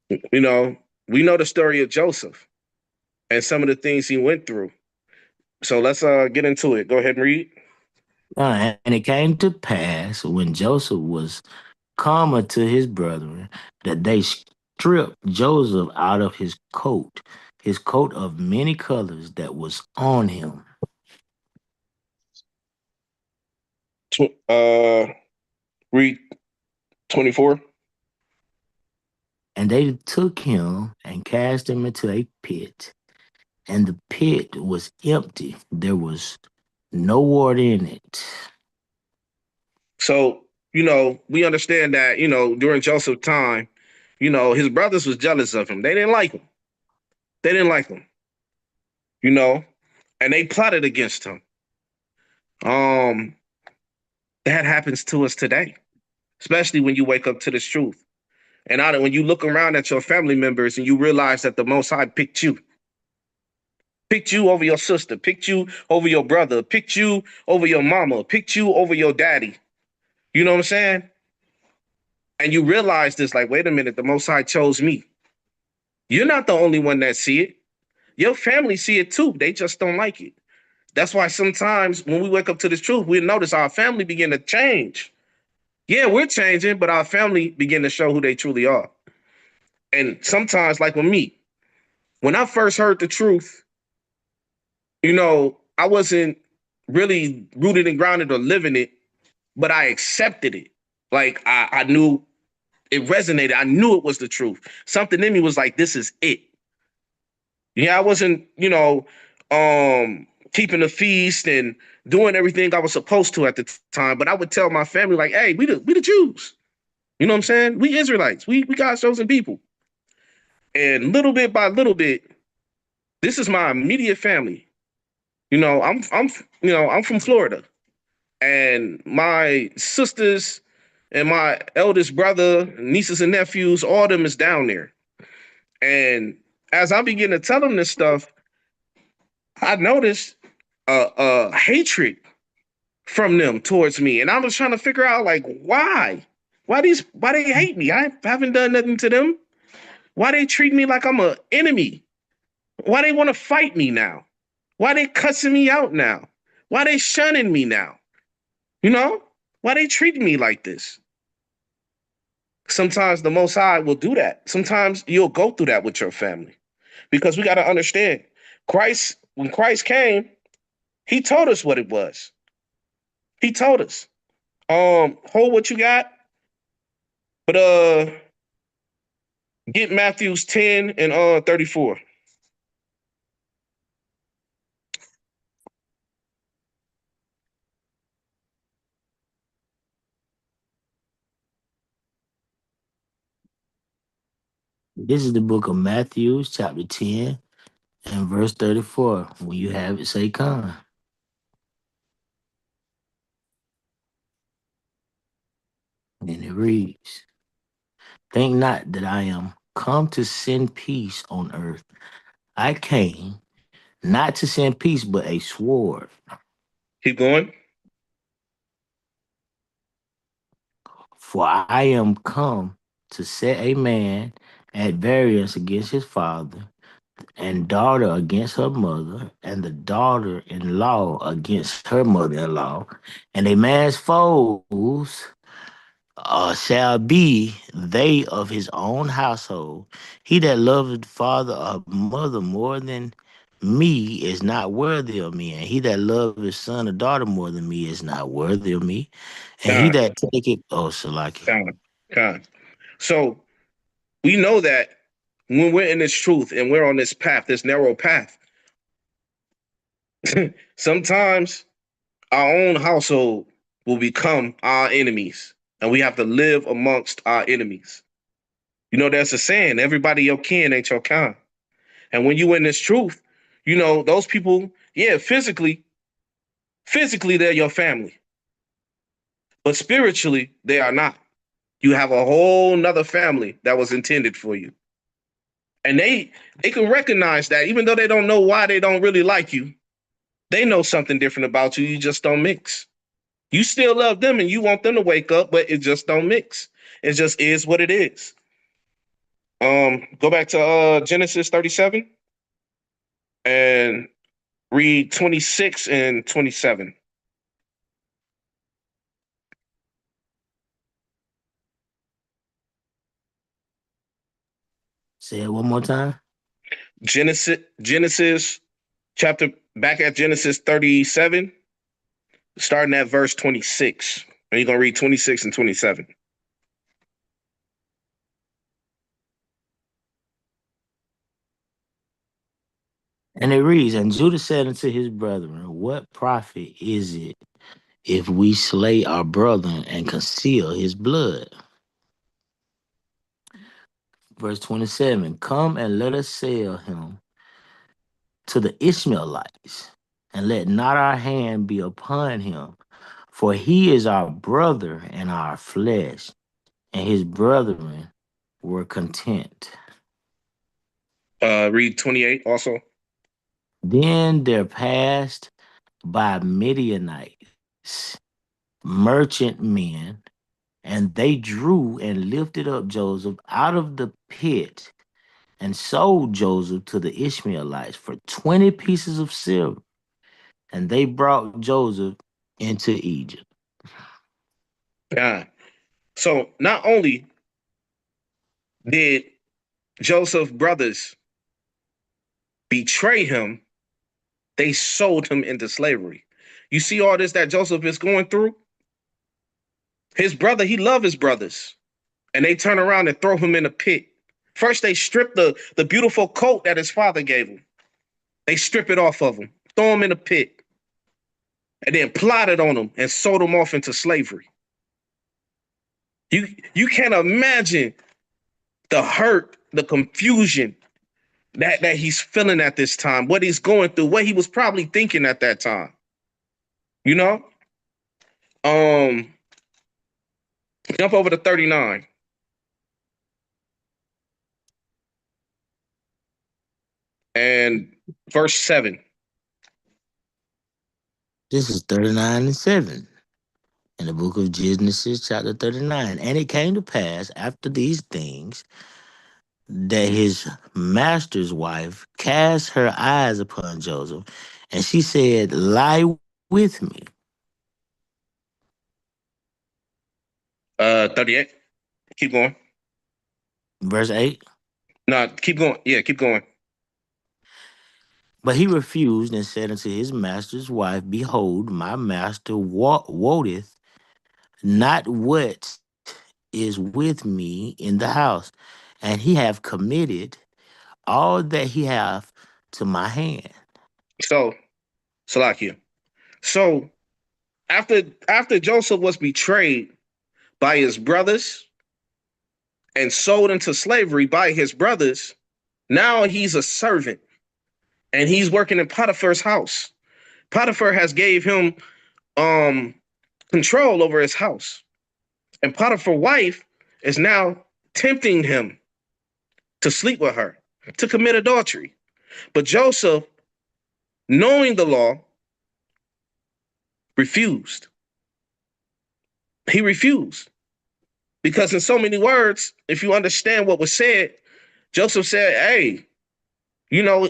[SPEAKER 2] You know, we know the story of Joseph and some of the things he went through. So let's get into it. Go ahead and read.
[SPEAKER 1] And it came to pass when Joseph was come to his brethren that they stripped Joseph out of his coat of many colors that was on him.
[SPEAKER 2] Read 24.
[SPEAKER 1] And they took him and cast him into a pit. And the pit was empty. There was no water in it.
[SPEAKER 2] So, we understand that, during Joseph's time, his brothers was jealous of him. They didn't like him. They didn't like him, you know, and they plotted against him. Um, that happens to us today, especially when you wake up to this truth. And when you look around at your family members and you realize that the Most High picked you over your sister, picked you over your brother, picked you over your mama, picked you over your daddy. You know what I'm saying? And you realize this, like, wait a minute, the Most High chose me. You're not the only one that see it. Your family see it too. They just don't like it. That's why sometimes when we wake up to this truth, we notice our family begin to change. Yeah, we're changing, but our family begin to show who they truly are. And sometimes, like with me, when I first heard the truth, I wasn't really rooted and grounded or living it, but I accepted it. Like I knew it resonated. I knew it was the truth. Something in me was like, this is it. Yeah, I wasn't, keeping the feast and doing everything I was supposed to at the time. But I would tell my family, like, hey, we the Jews. You know what I'm saying? We Israelites. We God's chosen people. And little bit by little bit, this is my immediate family. I'm from Florida. And my sisters and my eldest brother, nieces and nephews, all of them is down there. And as I begin to tell them this stuff, I noticed hatred from them towards me. And I was trying to figure out, like, why? Why they hate me? I haven't done nothing to them. Why they treat me like I'm an enemy? Why they want to fight me now? Why they cussing me out now? Why they shunning me now? You know? Why they treating me like this? Sometimes the Most High will do that. Sometimes you'll go through that with your family. Because we got to understand, when Christ came, he told us what it was. He told us. Hold what you got, but get Matthews 10 and 34.
[SPEAKER 1] This is the book of Matthew, chapter 10, and verse 34. When you have it, say come. And it reads, think not that I am come to send peace on earth. I came not to send peace, but a sword.
[SPEAKER 2] Keep going.
[SPEAKER 1] For I am come to set a man at variance against his father, and daughter against her mother, and the daughter-in-law against her mother-in-law, and a man's foes shall be they of his own household. He that loveth father or mother more than me is not worthy of me, and he that loveth his son or daughter more than me is not worthy of me. And he
[SPEAKER 2] Con,
[SPEAKER 1] that taketh, oh, Salaki.
[SPEAKER 2] con, con. So we know that when we're in this truth and we're on this path, this narrow path, sometimes our own household will become our enemies, and we have to live amongst our enemies. There's a saying, everybody your kin ain't your kind. And when you in this truth, those people, yeah, physically they're your family, but spiritually they are not. You have a whole nother family that was intended for you. And they can recognize that even though they don't know why they don't really like you, they know something different about you. You just don't mix. You still love them and you want them to wake up, but it just don't mix. It just is what it is. Go back to Genesis 37 and read 26 and 27.
[SPEAKER 1] Say it one more time.
[SPEAKER 2] Genesis chapter, back at Genesis 37, starting at verse 26. And you're going to read 26 and 27.
[SPEAKER 1] And it reads, and Judah said unto his brethren, what profit is it if we slay our brother and conceal his blood? Verse 27, come and let us sell him to the Ishmaelites, and let not our hand be upon him, for he is our brother and our flesh. And his brethren were content.
[SPEAKER 2] Read 28 also.
[SPEAKER 1] Then there passed by Midianites merchant men And they drew and lifted up Joseph out of the pit and sold Joseph to the Ishmaelites for 20 pieces of silver. And they brought Joseph into Egypt.
[SPEAKER 2] God. So not only did Joseph's brothers betray him, they sold him into slavery. You see all this that Joseph is going through? His brother, he loved his brothers, and they turn around and throw him in a pit. First, they strip the beautiful coat that his father gave him. They strip it off of him, throw him in a pit, and then plotted on him and sold him off into slavery. You can't imagine the hurt, the confusion that he's feeling at this time, what he's going through, what he was probably thinking at that time. You know? Jump over to 39. And verse 7.
[SPEAKER 1] This is 39 and 7 in the book of Genesis, chapter 39. And it came to pass after these things that his master's wife cast her eyes upon Joseph, and she said, "Lie with me."
[SPEAKER 2] 38. Keep going.
[SPEAKER 1] Verse 8.
[SPEAKER 2] No, keep going. Yeah, keep going.
[SPEAKER 1] But he refused and said unto his master's wife, "Behold, my master wotteth not what is with me in the house, and he have committed all that he hath to my hand."
[SPEAKER 2] So, Salakia. So after Joseph was betrayed by his brothers and sold into slavery by his brothers, now he's a servant and he's working in Potiphar's house. Potiphar has gave him control over his house. And Potiphar's wife is now tempting him to sleep with her, to commit adultery. But Joseph, knowing the law, refused. He refused. Because in so many words, if you understand what was said, Joseph said, hey, you know,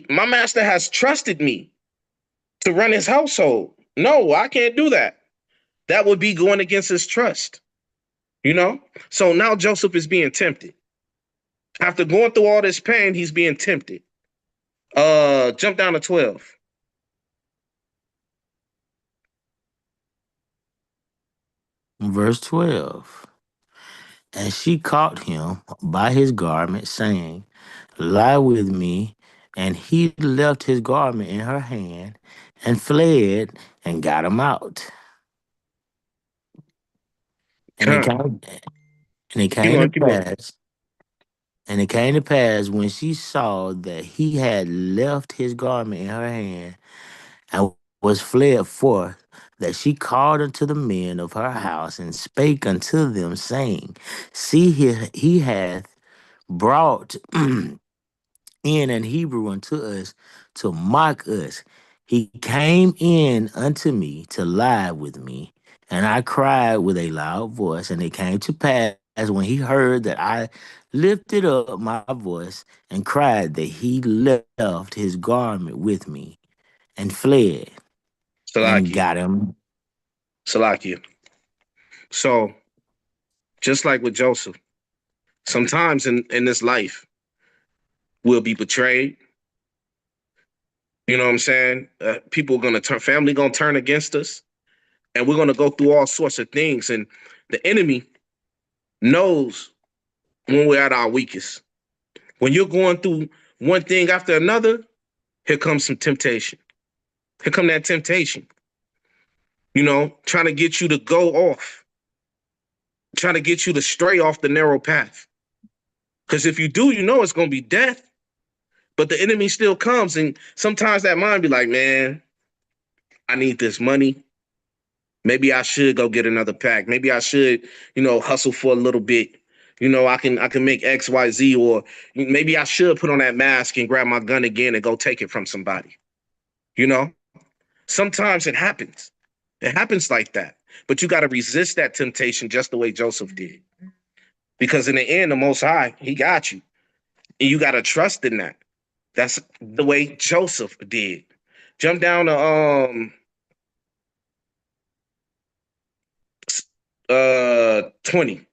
[SPEAKER 2] my master has trusted me to run his household. No, I can't do that. That would be going against his trust, you know? So now Joseph is being tempted. After going through all this pain, he's being tempted. Jump down to 12.
[SPEAKER 1] Verse 12. And she caught him by his garment, saying, "Lie with me." And he left his garment in her hand and fled and got him out. And it
[SPEAKER 2] Huh.
[SPEAKER 1] came, and it
[SPEAKER 2] Keep
[SPEAKER 1] came to
[SPEAKER 2] going, keep going.
[SPEAKER 1] pass, and it came to pass when she saw that he had left his garment in her hand and was fled forth, that she called unto the men of her house and spake unto them, saying, "See, he hath brought in an Hebrew unto us to mock us. He came in unto me to lie with me, and I cried with a loud voice. And it came to pass when he heard that I lifted up my voice and cried, that he left his garment with me and fled and
[SPEAKER 2] Salakia.
[SPEAKER 1] got him."
[SPEAKER 2] Salakia. So just like with Joseph, sometimes in this life, we'll be betrayed. You know what I'm saying? People are gonna turn, family gonna turn against us, and we're gonna go through all sorts of things. And the enemy knows when we're at our weakest. When you're going through one thing after another, here comes some temptation. Here come that temptation. You know, trying to get you to go off, trying to get you to stray off the narrow path. Because if you do, you know it's gonna be death. But the enemy still comes, and sometimes that mind be like, man, I need this money. Maybe I should go get another pack. Maybe I should, hustle for a little bit. I can make X, Y, Z, or maybe I should put on that mask and grab my gun again and go take it from somebody. You know, sometimes it happens. It happens like that. But you got to resist that temptation just the way Joseph did. Because in the end, the Most High, he got you. And you got to trust in that. That's the way Joseph did. Jump down to 20.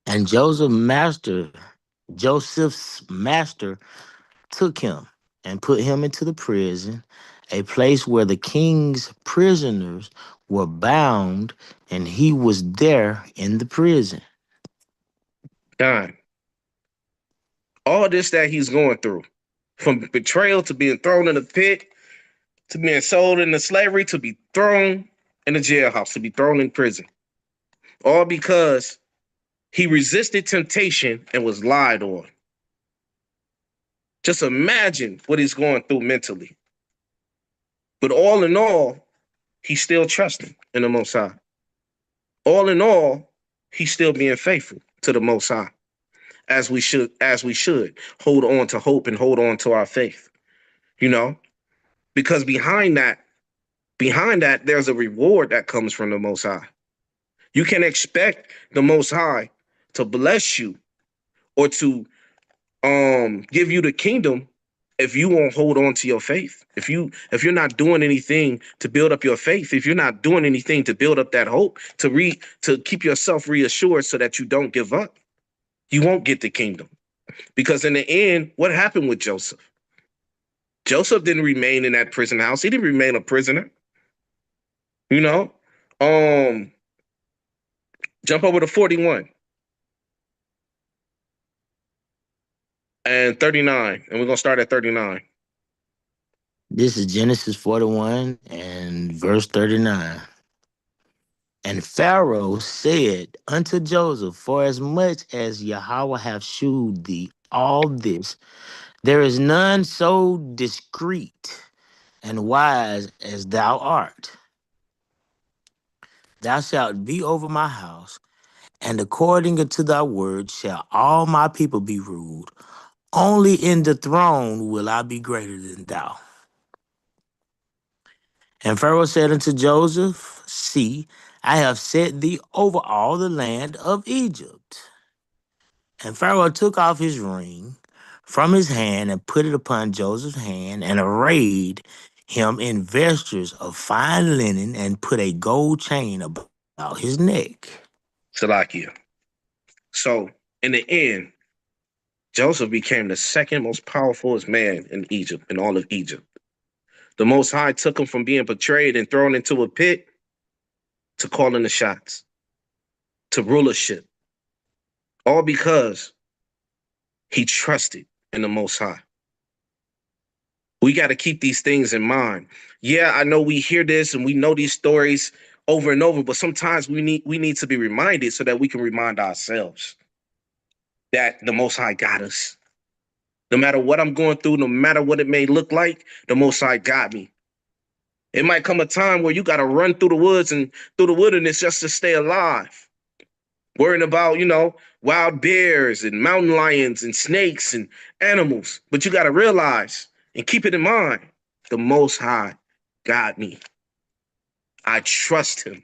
[SPEAKER 1] And Joseph's master took him and put him into the prison, a place where the king's prisoners were bound, and he was there in the prison.
[SPEAKER 2] Done. All this that he's going through, from betrayal to being thrown in the pit, to being sold into slavery, to be thrown in the jailhouse, to be thrown in prison. All because he resisted temptation and was lied on. Just imagine what he's going through mentally. But all in all, he's still trusting in the Most High. All in all, he's still being faithful to the Most High, as we should hold on to hope and hold on to our faith. You know, because behind that, there's a reward that comes from the Most High. You can expect the Most High to bless you or to give you the kingdom if you won't hold on to your faith. If you're not doing anything to build up your faith, if you're not doing anything to build up that hope, to keep yourself reassured so that you don't give up, you won't get the kingdom. Because in the end, what happened with Joseph? Joseph didn't remain in that prison house. He didn't remain a prisoner. You know? Jump over to 41 and 39, and we're gonna start at 39.
[SPEAKER 1] This is Genesis 41 and verse 39. And Pharaoh said unto Joseph, for as much as Yahweh hath shewed thee all this, there is none so discreet and wise as thou art. Thou shalt be over my house, and according unto thy word shall all my people be ruled. Only in the throne will I be greater than thou. And Pharaoh said unto Joseph, see, I have set thee over all the land of Egypt. And Pharaoh took off his ring from his hand and put it upon Joseph's hand and arrayed him in vestures of fine linen and put a gold chain about his neck.
[SPEAKER 2] Salakia. So in the end, Joseph became the second most powerful man in Egypt, in all of Egypt. The Most High took him from being betrayed and thrown into a pit to calling the shots, to rulership, all because he trusted in the Most High. We got to keep these things in mind. Yeah, I know we hear this and we know these stories over and over, but sometimes we need to be reminded so that we can remind ourselves that the Most High got us. No matter what I'm going through, no matter what it may look like, the Most High got me. It might come a time where you got to run through the woods and through the wilderness just to stay alive. Worrying about, wild bears and mountain lions and snakes and animals. But you got to realize and keep it in mind, the Most High got me. I trust him.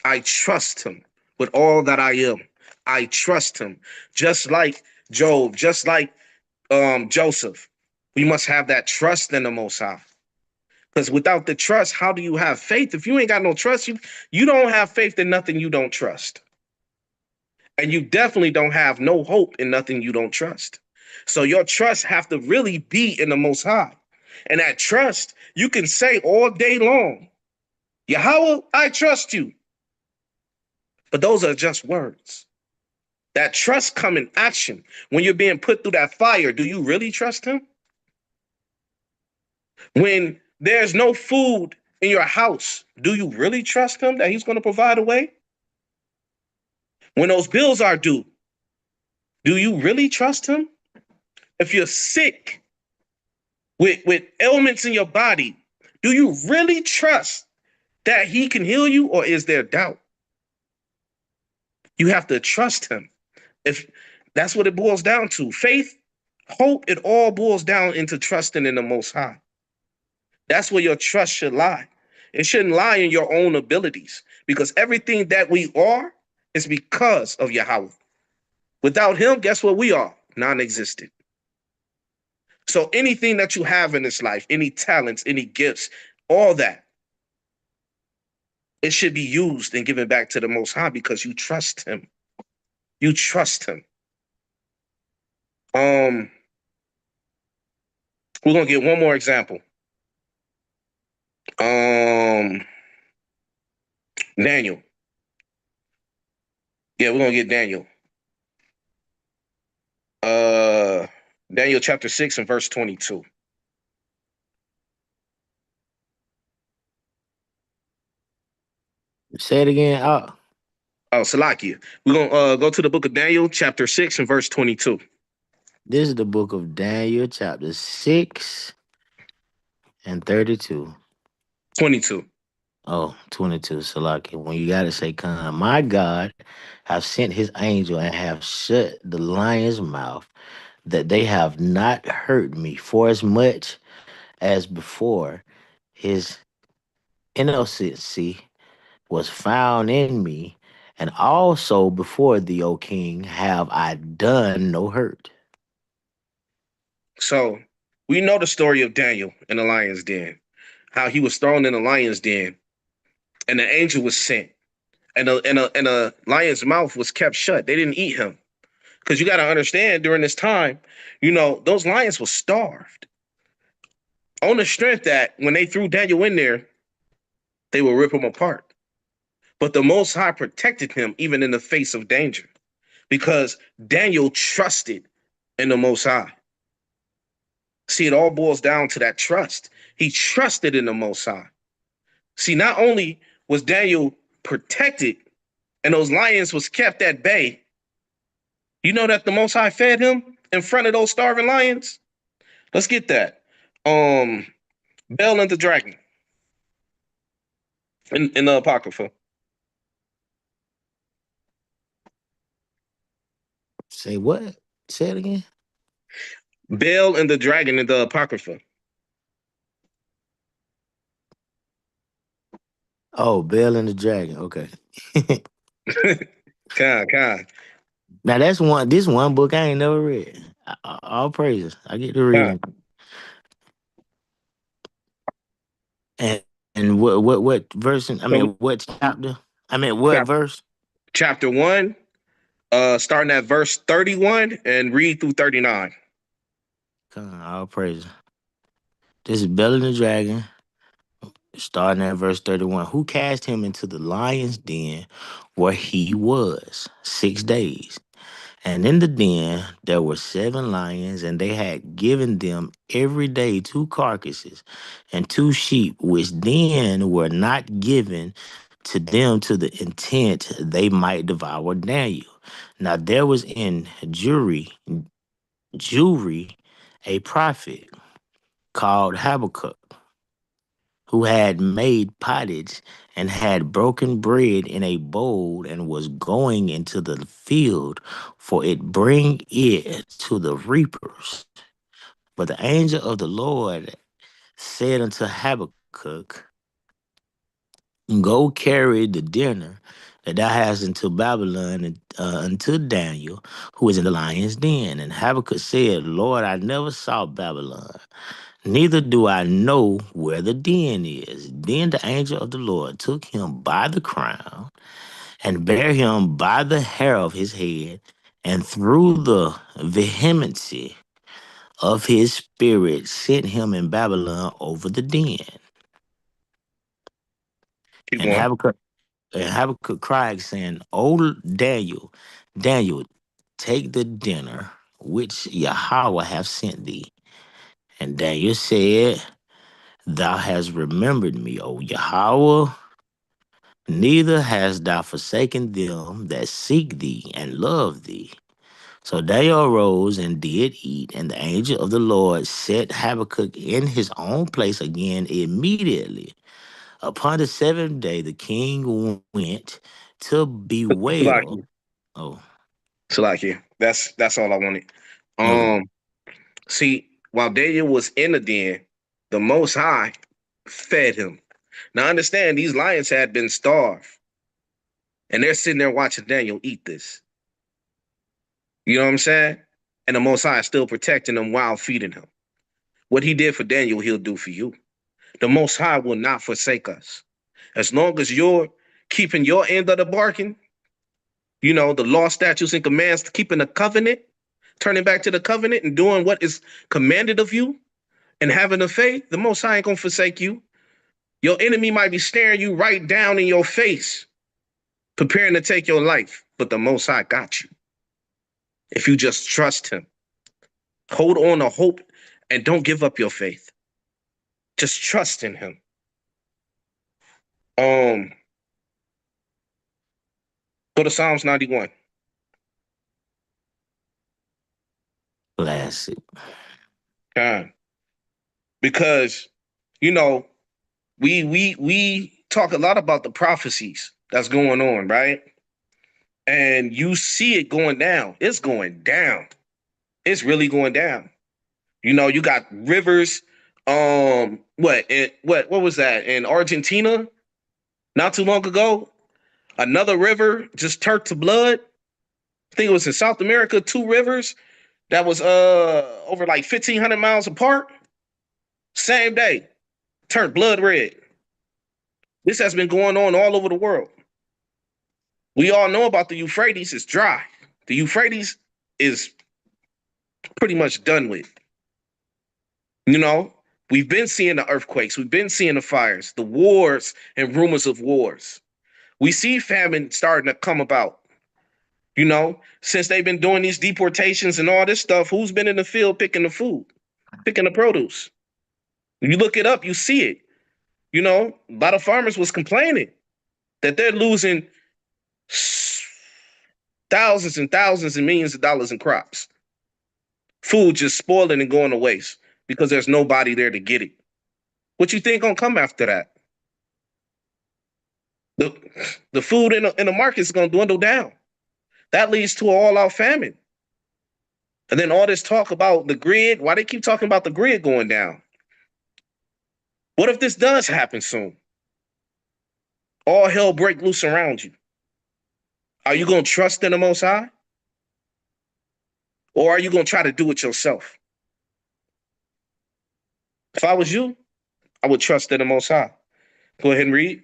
[SPEAKER 2] I trust him with all that I am. I trust him. Just like Job, just like Joseph, we must have that trust in the Most High. Because without the trust, how do you have faith? If you ain't got no trust, you don't have faith in nothing you don't trust. And you definitely don't have no hope in nothing you don't trust. So your trust have to really be in the Most High. And that trust, you can say all day long, Yahweh, I trust you. But those are just words. That trust come in action. When you're being put through that fire, do you really trust him? When there's no food in your house, do you really trust him that he's going to provide a way? When those bills are due, do you really trust him? If you're sick with ailments in your body, do you really trust that he can heal you, or is there doubt? You have to trust him. If that's what it boils down to. Faith Hope, it all boils down into trusting in the Most High. That's where your trust should lie. It shouldn't lie in your own abilities, because everything that we are is because of Yahweh. Without him, guess what we are? Non-existent. So anything that you have in this life, any talents, any gifts, all that, it should be used and given back to the Most High because you trust him. You trust him. We're gonna get one more example. Daniel. Yeah, we're gonna get Daniel. Uh, Daniel chapter 6 and verse 22.
[SPEAKER 1] Say it again.
[SPEAKER 2] Oh, Salakia. We're gonna go to the book of Daniel, chapter 6 and verse 22.
[SPEAKER 1] This is the book of Daniel, chapter 6 and 32.
[SPEAKER 2] 22.
[SPEAKER 1] Oh, 22, Salaki. When you gotta say, "Come, my God have sent his angel and have shut the lion's mouth, that they have not hurt me, for as much as before his innocency was found in me, and also before thee, O king, have I done no hurt."
[SPEAKER 2] So we know the story of Daniel in the lion's den, how he was thrown in the lion's den, and the angel was sent, and a lion's mouth was kept shut. They didn't eat him. Because you got to understand, during this time, those lions were starved. On the strength that when they threw Daniel in there, they would rip him apart. But the Most High protected him even in the face of danger, because Daniel trusted in the Most High. See, it all boils down to that trust. He trusted in the Most High. See, not only was Daniel protected and those lions was kept at bay, you know that the Most High fed him in front of those starving lions? Let's get that. Bel and the Dragon in the Apocrypha.
[SPEAKER 1] Say what? Say it again.
[SPEAKER 2] Bel and the Dragon in the Apocrypha.
[SPEAKER 1] Oh, Bell and the Dragon. Okay.
[SPEAKER 2] Con.
[SPEAKER 1] Now that's one. This one book I ain't never read. All praises. I get to reading. And what verse? I
[SPEAKER 2] So,
[SPEAKER 1] mean, what chapter? I mean, what verse?
[SPEAKER 2] chapter 1, starting at verse 31 and read through 39.
[SPEAKER 1] Come on, all praises. This is Bell and the Dragon, starting at verse 31. Who cast him into the lion's den where he was 6 days? And in the den there were 7 lions, and they had given them every day 2 carcasses and 2 sheep, which then were not given to them to the intent they might devour Daniel. Now there was in Jewry a prophet called Habakkuk, who had made pottage and had broken bread in a bowl and was going into the field, for it bring it to the reapers. But the angel of the Lord said unto Habakkuk, go carry the dinner that thou hast into Babylon, and unto Daniel, who is in the lion's den. And Habakkuk said, Lord, I never saw Babylon, neither do I know where the den is. Then the angel of the Lord took him by the crown and bare him by the hair of his head, and through the vehemency of his spirit sent him in Babylon over the den.
[SPEAKER 2] Keep
[SPEAKER 1] And
[SPEAKER 2] going.
[SPEAKER 1] Habakkuk cried, saying, O Daniel, Daniel, take the dinner which Yahweh hath sent thee. And Daniel said, Thou hast remembered me, O Yahweh, neither hast thou forsaken them that seek thee and love thee. So Daniel arose and did eat, and the angel of the Lord set Habakkuk in his own place again immediately. Upon the 7th day, the king went to bewail.
[SPEAKER 2] Salaki.
[SPEAKER 1] Oh,
[SPEAKER 2] Salaki. That's all I wanted.
[SPEAKER 1] okay.
[SPEAKER 2] Um, See, while Daniel was in the den, the Most High fed him. Now understand, these lions had been starved, and they're sitting there watching Daniel eat this. You know what I'm saying? And the Most High is still protecting them while feeding him. What he did for Daniel, he'll do for you. The Most High will not forsake us. As long as you're keeping your end of the bargain, the law, statutes, and commands, keeping the covenant, turning back to the covenant and doing what is commanded of you and having the faith, the Most High ain't going to forsake you. Your enemy might be staring you right down in your face, preparing to take your life, but the Most High got you. If you just trust him, hold on to hope and don't give up your faith. Just trust in him. Go to Psalms 91.
[SPEAKER 1] Classic.
[SPEAKER 2] Because we talk a lot about the prophecies that's going on, right? And you see it going down. It's going down. It's really going down. You got rivers. What was that in Argentina? Not too long ago, another river just turned to blood. I think it was in South America. Two rivers that was over like 1,500 miles apart. Same day, turned blood red. This has been going on all over the world. We all know about the Euphrates. It's dry. The Euphrates is pretty much done with. We've been seeing the earthquakes. We've been seeing the fires, the wars, and rumors of wars. We see famine starting to come about. Since they've been doing these deportations and all this stuff, who's been in the field picking the food, picking the produce? When you look it up, you see it. A lot of farmers was complaining that they're losing thousands and thousands and millions of dollars in crops. Food just spoiling and going to waste because there's nobody there to get it. What you think gonna come after that? The food in the market is gonna dwindle down. That leads to an all-out famine. And then all this talk about the grid, why they keep talking about the grid going down? What if this does happen soon? All hell break loose around you. Are you gonna trust in the Most High? Or are you gonna try to do it yourself? If I was you, I would trust in the Most High. Go ahead and read.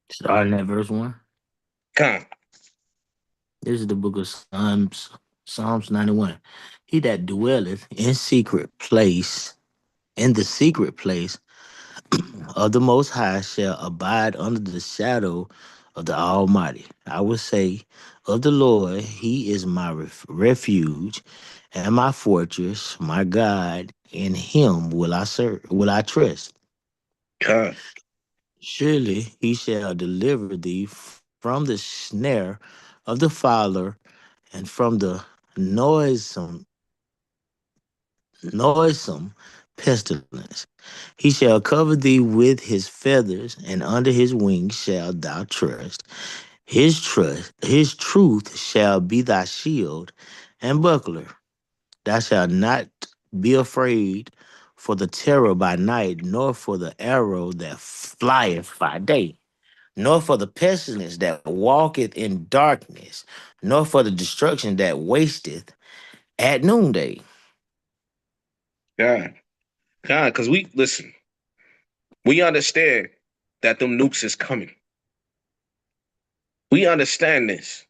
[SPEAKER 1] Starting at verse 1.
[SPEAKER 2] Come.
[SPEAKER 1] This is the book of Psalms 91. He that dwelleth in the secret place of the Most High shall abide under the shadow of the Almighty. I will say of the Lord, He is my refuge and my fortress, my God. In Him will I trust.
[SPEAKER 2] Come.
[SPEAKER 1] Surely He shall deliver thee from the snare of the fowler and from the noisome noisome pestilence. He shall cover thee with his feathers, and under his wings shalt thou trust. His truth shall be thy shield and buckler. Thou shalt not be afraid for the terror by night, nor for the arrow that flieth by day, nor for the pestilence that walketh in darkness, nor for the destruction that wasteth at noonday.
[SPEAKER 2] God. God, because we understand that them nukes is coming. We understand this.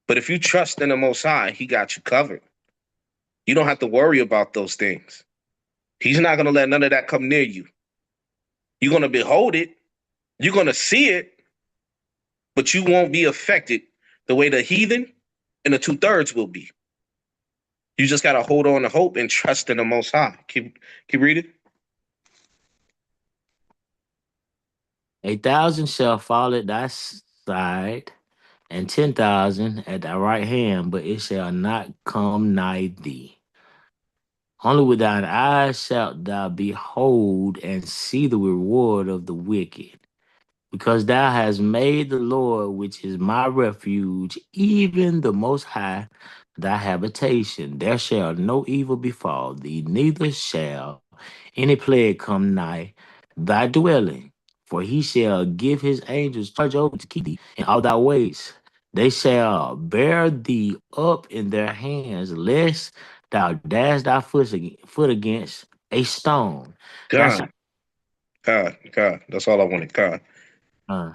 [SPEAKER 2] But if you trust in the Most High, He got you covered. You don't have to worry about those things. He's not going to let none of that come near you. You're going to behold it. You're going to see it, but you won't be affected the way the heathen and the 2/3 will be. You just got to hold on to hope and trust in the Most High. Keep reading.
[SPEAKER 1] 1,000 shall fall at thy side, and 10,000 at thy right hand, but it shall not come nigh thee. Only with thine eyes shalt thou behold and see the reward of the wicked. Because thou hast made the Lord, which is my refuge, even the Most High, thy habitation. There shall no evil befall thee, neither shall any plague come nigh thy dwelling. For he shall give his angels charge over to keep thee in all thy ways. They shall bear thee up in their hands, lest thou dash thy foot against a stone. That's
[SPEAKER 2] God, God. That's all I wanted. God.
[SPEAKER 1] uh,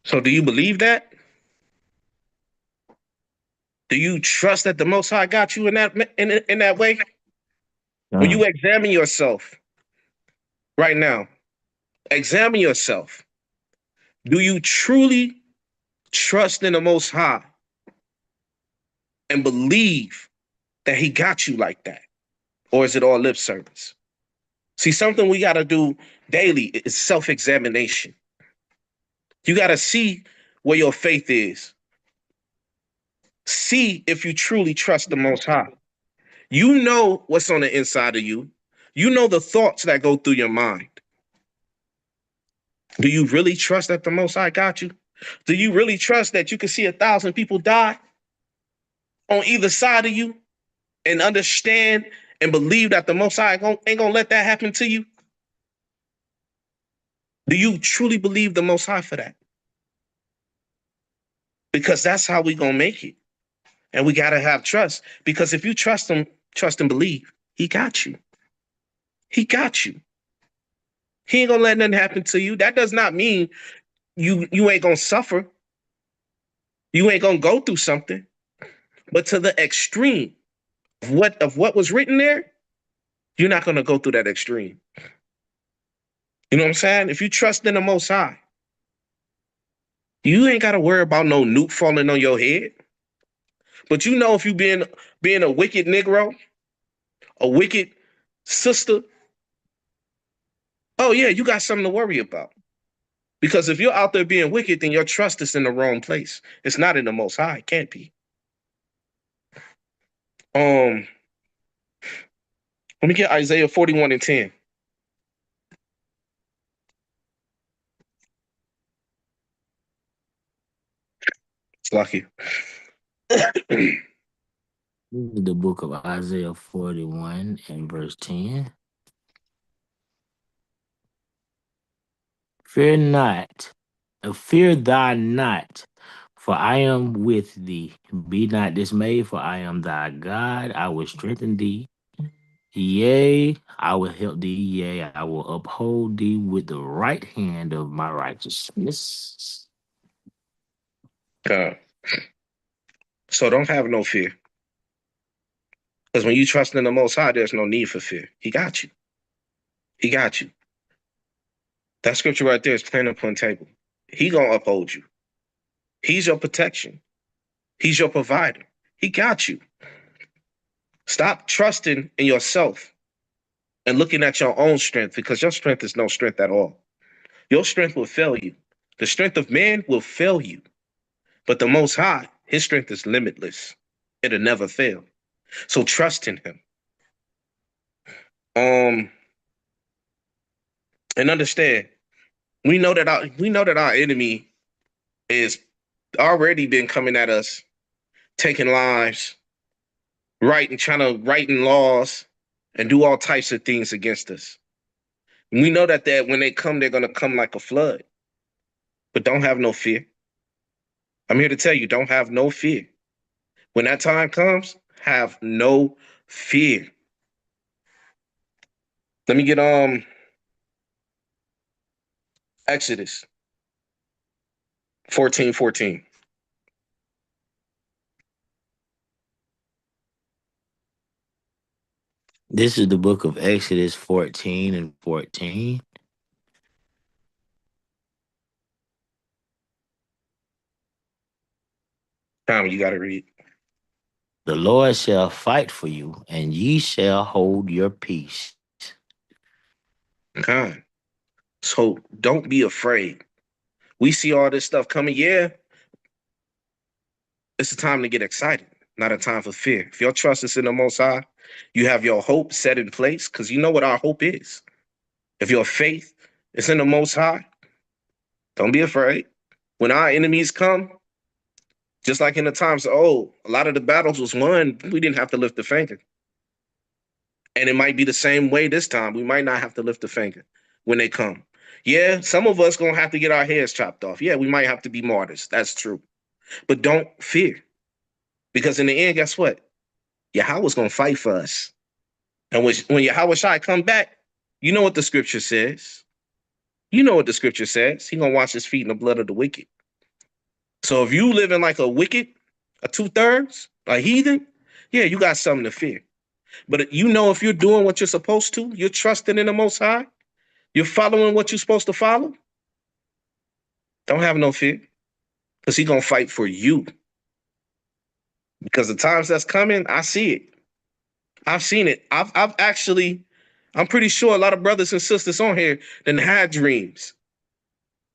[SPEAKER 2] So do you believe that? Do you trust that the Most High got you in that way? When
[SPEAKER 1] uh,
[SPEAKER 2] you examine yourself right now, examine yourself. Do you truly trust in the Most High and believe that He got you like that, or is it all lip service? See, something we got to do daily is self-examination. You got to see where your faith is. See if you truly trust the Most High. You know what's on the inside of you. You know the thoughts that go through your mind. Do you really trust that the Most High got you? Do you really trust that you can see 1,000 people die on either side of you and understand and believe that the Most High ain't gonna let that happen to you? Do you truly believe the Most High for that? Because that's how we gonna make it. And we gotta have trust. Because if you trust and believe, He got you. He got you. He ain't gonna let nothing happen to you. That does not mean you ain't gonna suffer. You ain't gonna go through something. But to the extreme of what was written there, you're not gonna go through that extreme. You know what I'm saying? If you trust in the Most High, you ain't gotta worry about no nuke falling on your head. But you know, if you being a wicked Negro, a wicked sister, oh yeah, you got something to worry about. Because if you're out there being wicked, then your trust is in the wrong place. It's not in the Most High. It can't be. Um, Let me get Isaiah 41 and 10. It's lucky.
[SPEAKER 1] the book of Isaiah 41 and verse 10. Fear not, fear thou not, for I am with thee. Be not dismayed, for I am thy God. I will strengthen thee. Yea, I will help thee. Yea, I will uphold thee with the right hand of my righteousness.
[SPEAKER 2] Uh, so don't have no fear. Because when you trust in the Most High, there's no need for fear. He got you. He got you. That scripture right there is plain upon table. He gonna uphold you. He's your protection. He's your provider. He got you. Stop trusting in yourself and looking at your own strength because your strength is no strength at all. Your strength will fail you. The strength of man will fail you. But the Most High, His strength is limitless. It'll never fail. So trust in Him. Um, and understand, we know that our enemy is already been coming at us, taking lives, trying to writing laws, and do all types of things against us. And we know that when they come, they're gonna come like a flood. But don't have no fear. I'm here to tell you, don't have no fear. When that time comes, have no fear. Let me get Exodus 14:14.
[SPEAKER 1] This is the book of Exodus 14 and 14.
[SPEAKER 2] Time you gotta read.
[SPEAKER 1] The Lord shall fight for you, and ye shall hold your peace.
[SPEAKER 2] God. So don't be afraid. We see all this stuff coming. Yeah, it's a time to get excited, not a time for fear. If your trust is in the Most High, you have your hope set in place because you know what our hope is. If your faith is in the Most High, don't be afraid. When our enemies come, Just like in the times of old, a lot of the battles was won. We didn't have to lift a finger. And it might be the same way this time. We might not have to lift a finger when they come. Yeah, some of us gonna have to get our heads chopped off. Yeah, we might have to be martyrs. That's true. But don't fear. Because in the end, guess what? Yahweh's gonna fight for us. And when Yahweh Shai come back, you know what the scripture says. You know what the scripture says. He gonna wash his feet in the blood of the wicked. So if you living like a wicked, a 2/3, a heathen, yeah, you got something to fear. But you know, if you're doing what you're supposed to, you're trusting in the Most High, you're following what you're supposed to follow, don't have no fear, because He's gonna fight for you. Because the times that's coming, I see it. I've seen it. I've actually, I'm pretty sure a lot of brothers and sisters on here done had dreams.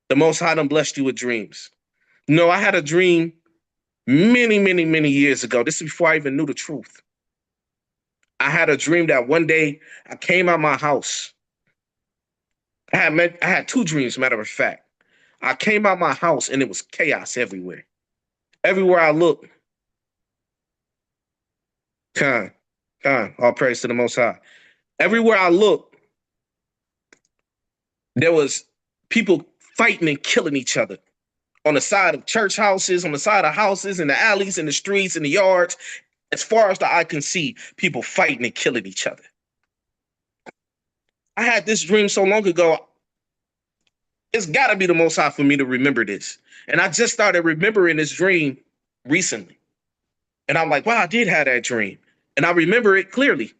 [SPEAKER 2] The Most High done blessed you with dreams. No, I had a dream many, many, many years ago. This is before I even knew the truth. I had a dream that one day I came out my house. I had two dreams, matter of fact. I came out my house and it was chaos everywhere. Everywhere I looked, all praise to the Most High. Everywhere I looked, there was people fighting and killing each other on the side of church houses, on the side of houses, in the alleys, in the streets, in the yards. As far as the eye can see, people fighting and killing each other. I had this dream so long ago. It's got to be the Most High for me to remember this. And I just started remembering this dream recently. And I'm like, wow, I did have that dream. And I remember it clearly.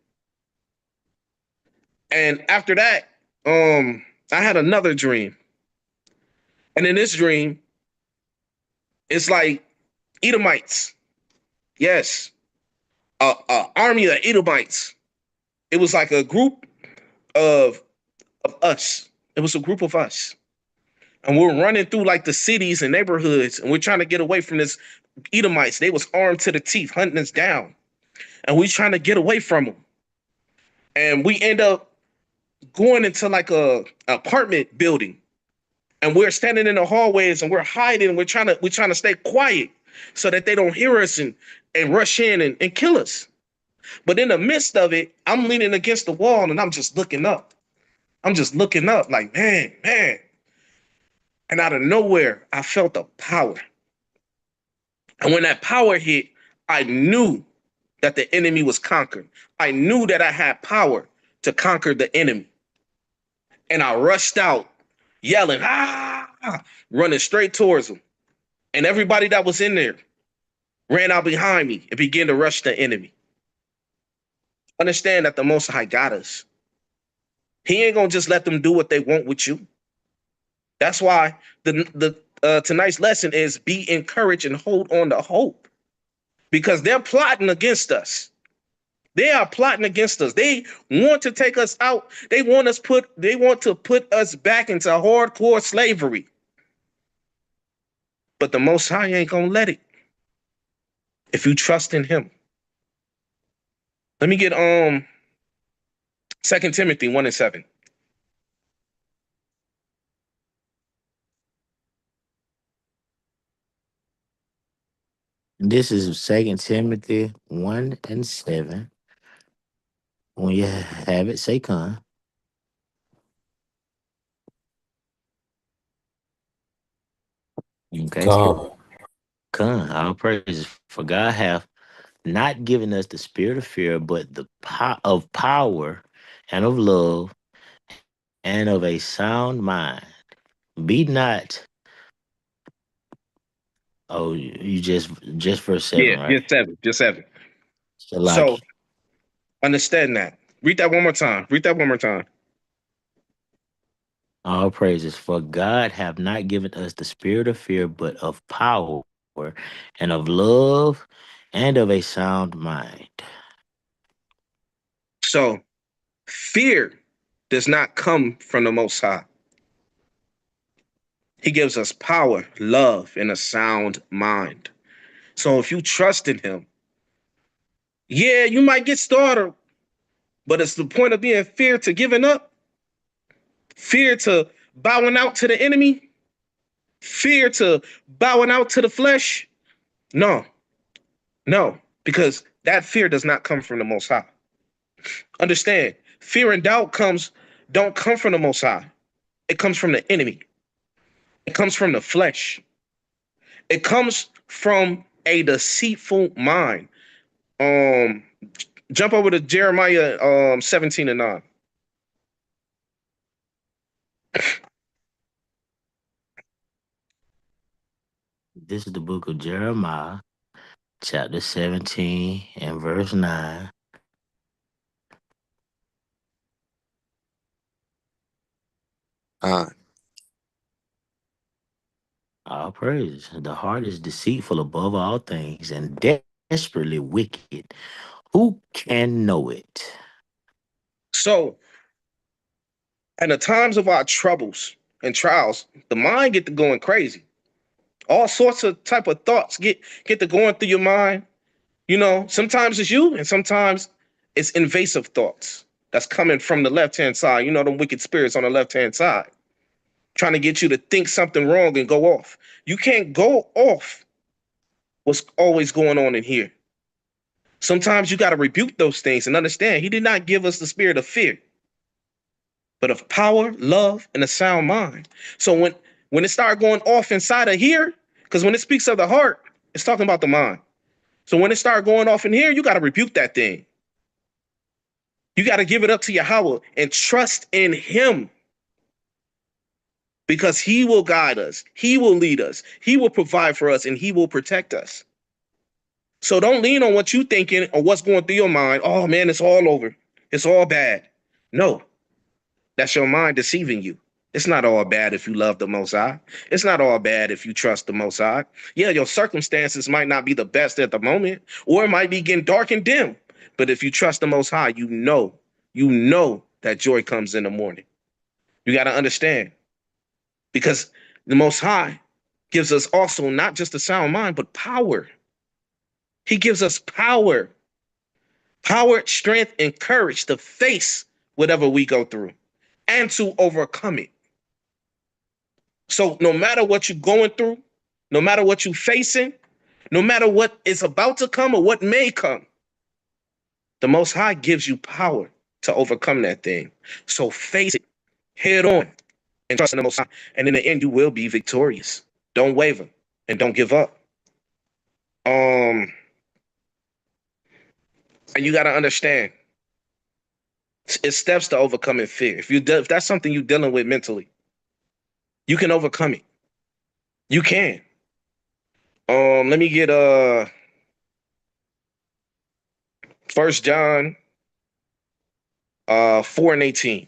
[SPEAKER 2] And after that, I had another dream. And in this dream, it's like Edomites. Yes. A army of Edomites. It was like a group of us. It was a group of us. And we're running through like the cities and neighborhoods, and we're trying to get away from this Edomites. They was armed to the teeth, hunting us down. And we trying to get away from them. And we end up going into like a apartment building. And we're standing in the hallways and we're hiding. We're trying to stay quiet so that they don't hear us and rush in and kill us. But in the midst of it, I'm leaning against the wall and I'm just looking up. I'm just looking up like, man. And out of nowhere, I felt the power. And when that power hit, I knew that the enemy was conquered. I knew that I had power to conquer the enemy. And I rushed out, yelling, running straight towards him. And everybody that was in there ran out behind me and began to rush the enemy. Understand that the Most High got us. He ain't gonna just let them do what they want with you. That's why the tonight's lesson is be encouraged and hold on to hope, because they're plotting against us. They are plotting against us. They want to take us out. They want to put us back into hardcore slavery. But the Most High ain't gonna let it. If you trust in Him. Let me get 2 Timothy 1:7.
[SPEAKER 1] This is 2 Timothy 1:7. When you have it, say con. Okay.
[SPEAKER 5] Come.
[SPEAKER 1] Con. All praises. For God hath not given us the spirit of fear, but the of power and of love and of a sound mind. Be not. Oh, you just verse
[SPEAKER 2] Yeah,
[SPEAKER 1] 7, right?
[SPEAKER 2] just seven. Just seven. So
[SPEAKER 1] Salaki.
[SPEAKER 2] understand that. Read that one more time. Read that one more time.
[SPEAKER 1] All praises. For God have not given us the spirit of fear, but of power and of love and of a sound mind.
[SPEAKER 2] So fear does not come from the Most High. He gives us power, love, and a sound mind. So if you trust in Him, yeah, you might get started, but it's the point of being fear to giving up, fear to bowing out to the enemy, fear to bowing out to the flesh. No, no, because that fear does not come from the Most High. Understand, fear and doubt don't come from the Most High. It comes from the enemy. It comes from the flesh. It comes from a deceitful mind. Um, Jump over to Jeremiah 17 and 9.
[SPEAKER 1] This is the book of Jeremiah, chapter 17 and verse 9.
[SPEAKER 5] God.
[SPEAKER 1] All praise. The heart is deceitful above all things and desperately wicked. Who can know it?
[SPEAKER 2] So, in the times of our troubles and trials, the mind get to going crazy. All sorts of type of thoughts get to going through your mind. You know, sometimes it's you, and sometimes it's invasive thoughts that's coming from the left hand side. You know, them wicked spirits on the left hand side, trying to get you to think something wrong and go off. You can't go off what's always going on in here. Sometimes you got to rebuke those things and understand He did not give us the spirit of fear, but of power, love, and a sound mind. So when it started going off inside of here, because when it speaks of the heart, it's talking about the mind. So when it started going off in here, you got to rebuke that thing. You got to give it up to Yahweh and trust in Him, because He will guide us, He will lead us, He will provide for us, and He will protect us. So don't lean on what you thinking or what's going through your mind. Oh man, it's all over. It's all bad. No, that's your mind deceiving you. It's not all bad if you love the Most High. It's not all bad if you trust the Most High. Yeah, your circumstances might not be the best at the moment, or it might be getting dark and dim. But if you trust the Most High, you know that joy comes in the morning. You got to understand, because the Most High gives us also not just a sound mind, but power. He gives us power, strength, and courage to face whatever we go through and to overcome it. So no matter what you're going through, no matter what you're facing, no matter what is about to come or what may come, the Most High gives you power to overcome that thing. So face it head on and trust in the Most High. And in the end, you will be victorious. Don't waver and don't give up. Um, and you got to understand, it's steps to overcoming fear. If that's something you're dealing with mentally, you can overcome it. You can. Let me get 1 John 4 and 18.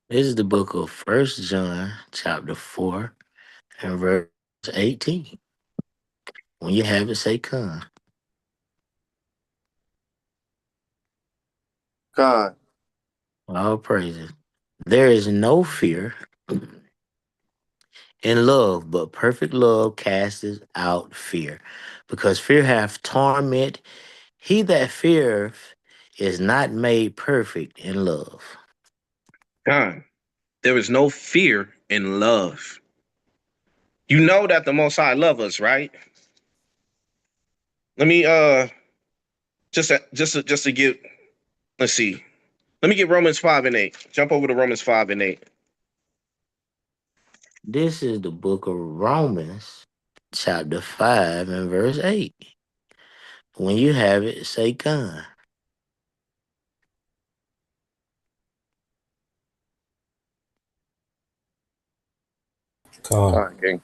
[SPEAKER 1] This is the book of First John, chapter 4 and verse 18. When you have it, say come.
[SPEAKER 5] God.
[SPEAKER 1] All praises. There is no fear in love, but perfect love casteth out fear, because fear hath torment. He that feareth is not made perfect in love.
[SPEAKER 2] God, there is no fear in love. You know that the Most High love us, right? Let me just to get, let's see. Let me get Romans 5 and 8. Jump over to Romans 5 and 8.
[SPEAKER 1] This is the book of Romans, chapter 5 and verse 8. When you have it, say come.
[SPEAKER 6] God.
[SPEAKER 5] God, King.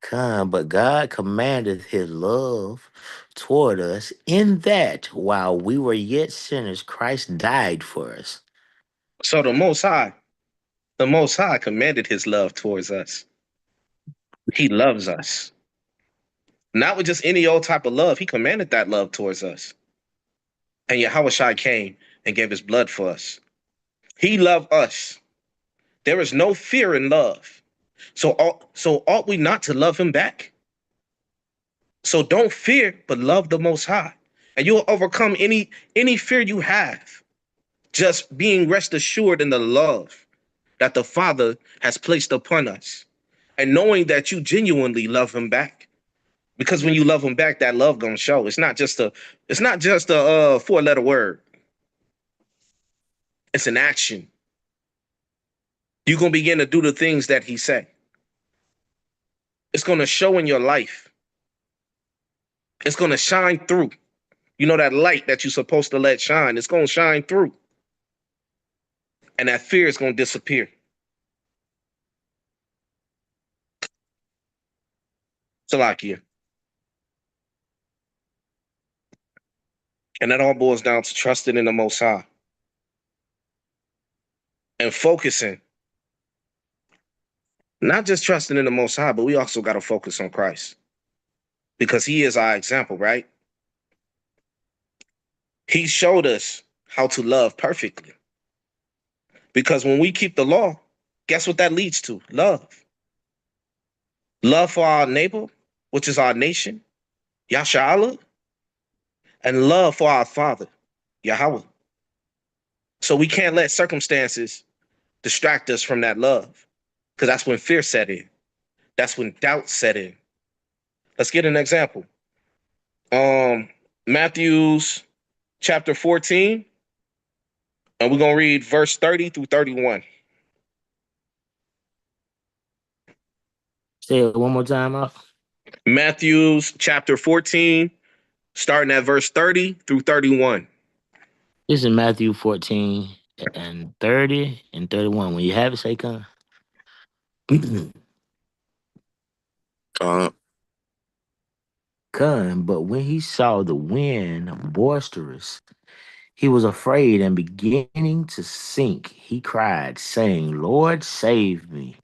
[SPEAKER 1] Come, but God commandeth his love toward us in that while we were yet sinners, Christ died for us.
[SPEAKER 2] So the Most High commanded His love towards us. He loves us. Not with just any old type of love. He commanded that love towards us. And Yahweh Shai came and gave His blood for us. He loved us. There is no fear in love. So ought we not to love Him back? So don't fear, but love the Most High, and you'll overcome any fear you have. Just being rest assured in the love that the Father has placed upon us, and knowing that you genuinely love him back. Because when you love him back, that love gonna show. It's not just a 4-letter word. It's an action. You're gonna begin to do the things that he said. It's gonna show in your life. It's gonna shine through. You know that light that you're supposed to let shine, it's gonna shine through. And that fear is gonna disappear. Salakia. And that all boils down to trusting in the Most High and focusing. Not just trusting in the Most High, but we also got to focus on Christ because he is our example, right? He showed us how to love perfectly. Because when we keep the law, guess what that leads to? Love. Love for our neighbor, which is our nation, Yasha'Allah, and love for our Father, Yahweh. So we can't let circumstances distract us from that love because that's when fear set in. That's when doubt set in. Let's get an example. Matthew's chapter 14, and we're going to read verse 30 through 31.
[SPEAKER 1] Say it one more time.
[SPEAKER 2] Matthew's chapter 14, starting at verse 30 through 31.
[SPEAKER 1] This is Matthew 14 and 30 and 31. When you have it, say come.
[SPEAKER 2] Uh,
[SPEAKER 1] Come, but when he saw the wind boisterous, he was afraid and beginning to sink. He cried, saying, Lord, save me.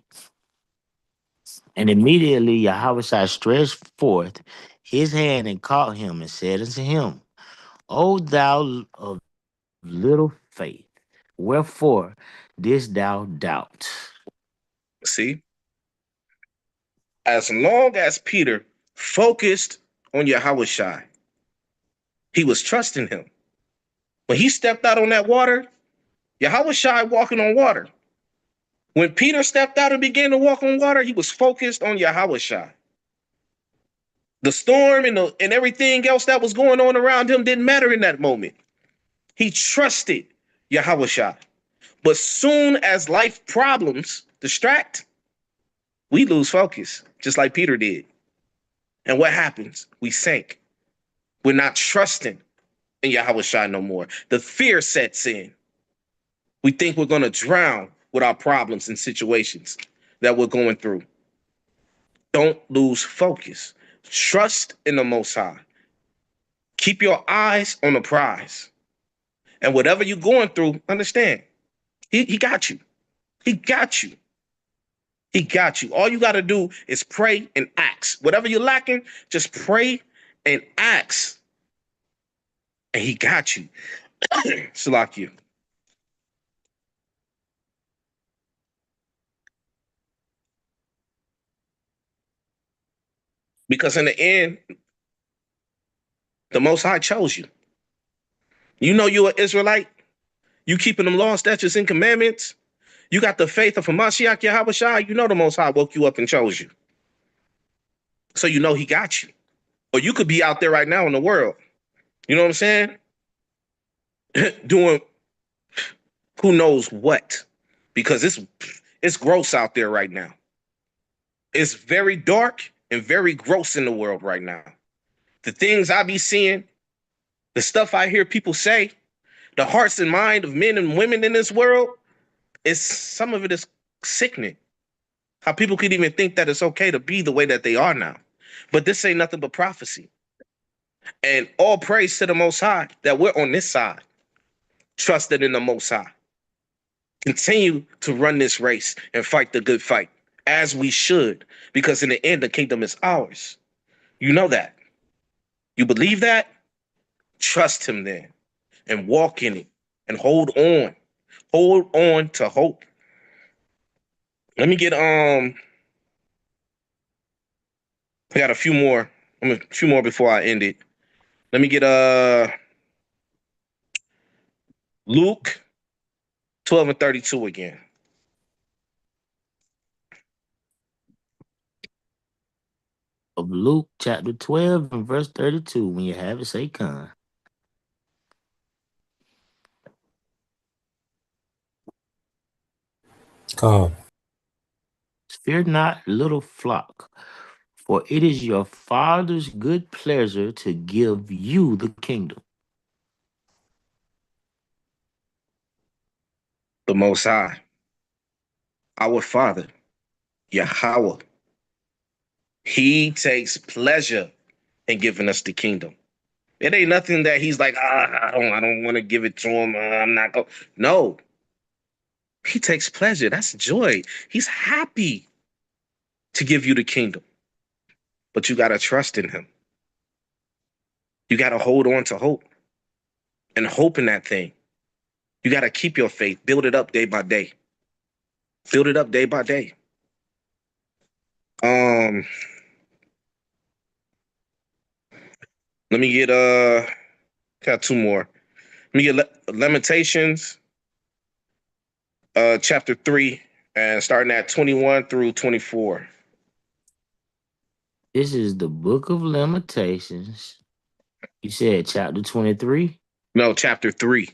[SPEAKER 1] And immediately Yahweh stretched forth his hand and caught him and said unto him, O thou of little faith, wherefore didst thou doubt?
[SPEAKER 2] see, as long as Peter focused on Yahweh Shai, he was trusting him. When he stepped out on that water, Yahweh Shai walking on water. When Peter stepped out and began to walk on water, he was focused on Yahweh Shai. The storm and everything else that was going on around him didn't matter in that moment. He trusted Yahweh Shai. But soon as life problems distract, we lose focus, just like Peter did. And what happens? We sink. We're not trusting in Yahweh Shai no more. The fear sets in. We think we're going to drown with our problems and situations that we're going through. Don't lose focus. Trust in the Most High. Keep your eyes on the prize. And whatever you're going through, understand, he got you. He got you. He got you. All you got to do is pray and ask. Whatever you're lacking, just pray and ask. And he got you. Salakia. Because in the end, the Most High chose you. You know you're an Israelite. You keeping them law, statutes, and commandments. You got the faith of Hamashiach Yahweh Shai. You know the Most High woke you up and chose you. So you know he got you. Or you could be out there right now in the world. You know what I'm saying? Doing who knows what. Because it's gross out there right now. It's very dark and very gross in the world right now. The things I be seeing, the stuff I hear people say, the hearts and mind of men and women in this world, is some of it is sickening. How people could even think that it's okay to be the way that they are now. But this ain't nothing but prophecy. And all praise to the Most High that we're on this side, trusted in the Most High. Continue to run this race and fight the good fight, as we should, because in the end, the kingdom is ours. You know that. You believe that? Trust him then and walk in it and hold on. Hold on to hope. Let me get I got a few more. A few more before I end it. Let me get Luke 12 and 32 again.
[SPEAKER 1] of Luke chapter 12 and verse 32. When you have it, say con.
[SPEAKER 5] Come.
[SPEAKER 1] Fear not, little flock, for it is your Father's good pleasure to give you the kingdom.
[SPEAKER 2] The Most High, our Father, Yahweh, He takes pleasure in giving us the kingdom. It ain't nothing that He's like, I don't want to give it to Him. I'm not going. No, He takes pleasure. That's joy. He's happy to give you the kingdom, but you gotta trust in Him. You gotta hold on to hope and hope in that thing. You gotta keep your faith, build it up day by day, build it up day by day. Um, let me get got two more. Let me get Lamentations, chapter 3, and starting at 21 through 24.
[SPEAKER 1] This is the book of Lamentations. You said chapter 23?
[SPEAKER 2] No, chapter 3.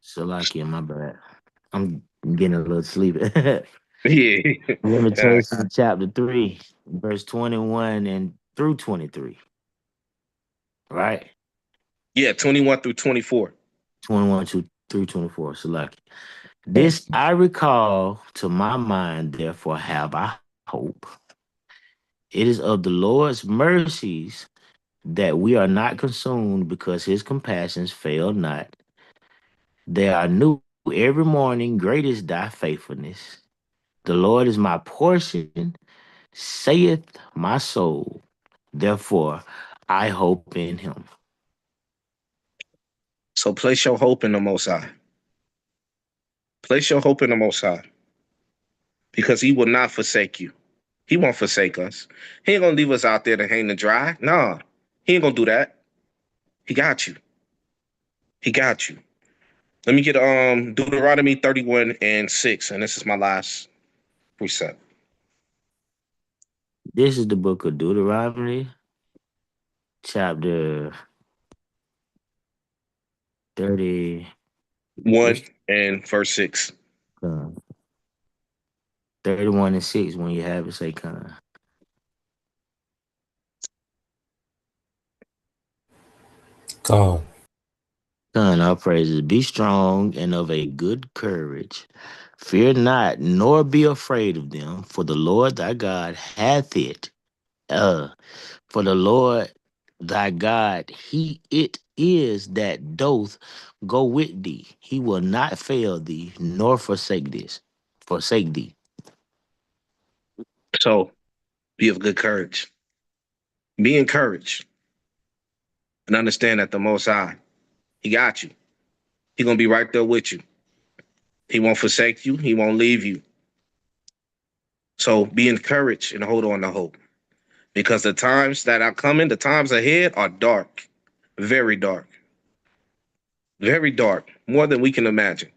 [SPEAKER 1] Salakia, my bad. I'm getting a little sleepy.
[SPEAKER 2] Yeah.
[SPEAKER 1] Lamentations chapter 3, verse 21 and through 23. Right?
[SPEAKER 2] Yeah, 21 through 24.
[SPEAKER 1] 21 through 24. Salakia. This I recall to my mind, therefore have I hope. It is of the Lord's mercies that we are not consumed because his compassions fail not. They are new every morning. Great is thy faithfulness. The Lord is my portion, saith my soul. Therefore, I hope in him.
[SPEAKER 2] So place your hope in the Most High. Place your hope in the Most High because He will not forsake you. He won't forsake us. He ain't gonna leave us out there to hang to dry. Nah, He ain't gonna do that. He got you. He got you. Let me get Deuteronomy 31 and 6, and this is my last precept.
[SPEAKER 1] This is the book of Deuteronomy, chapter 30.
[SPEAKER 2] 1
[SPEAKER 1] What's
[SPEAKER 2] and verse 6.
[SPEAKER 1] uh, 31 and 6 when you have it, say kind.
[SPEAKER 5] Come.
[SPEAKER 1] Son, our praises. Be strong and of a good courage. Fear not, nor be afraid of them, for the Lord thy God hath it. Uh, for the Lord thy God, he it is that doth go with thee. He will not fail thee, nor forsake thee.
[SPEAKER 2] So be of good courage. Be encouraged and understand that the Most High, He got you. He gonna be right there with you. He won't forsake you. He won't leave you. So be encouraged and hold on to hope because the times that are coming, the times ahead are dark, very dark, very dark, more than we can imagine.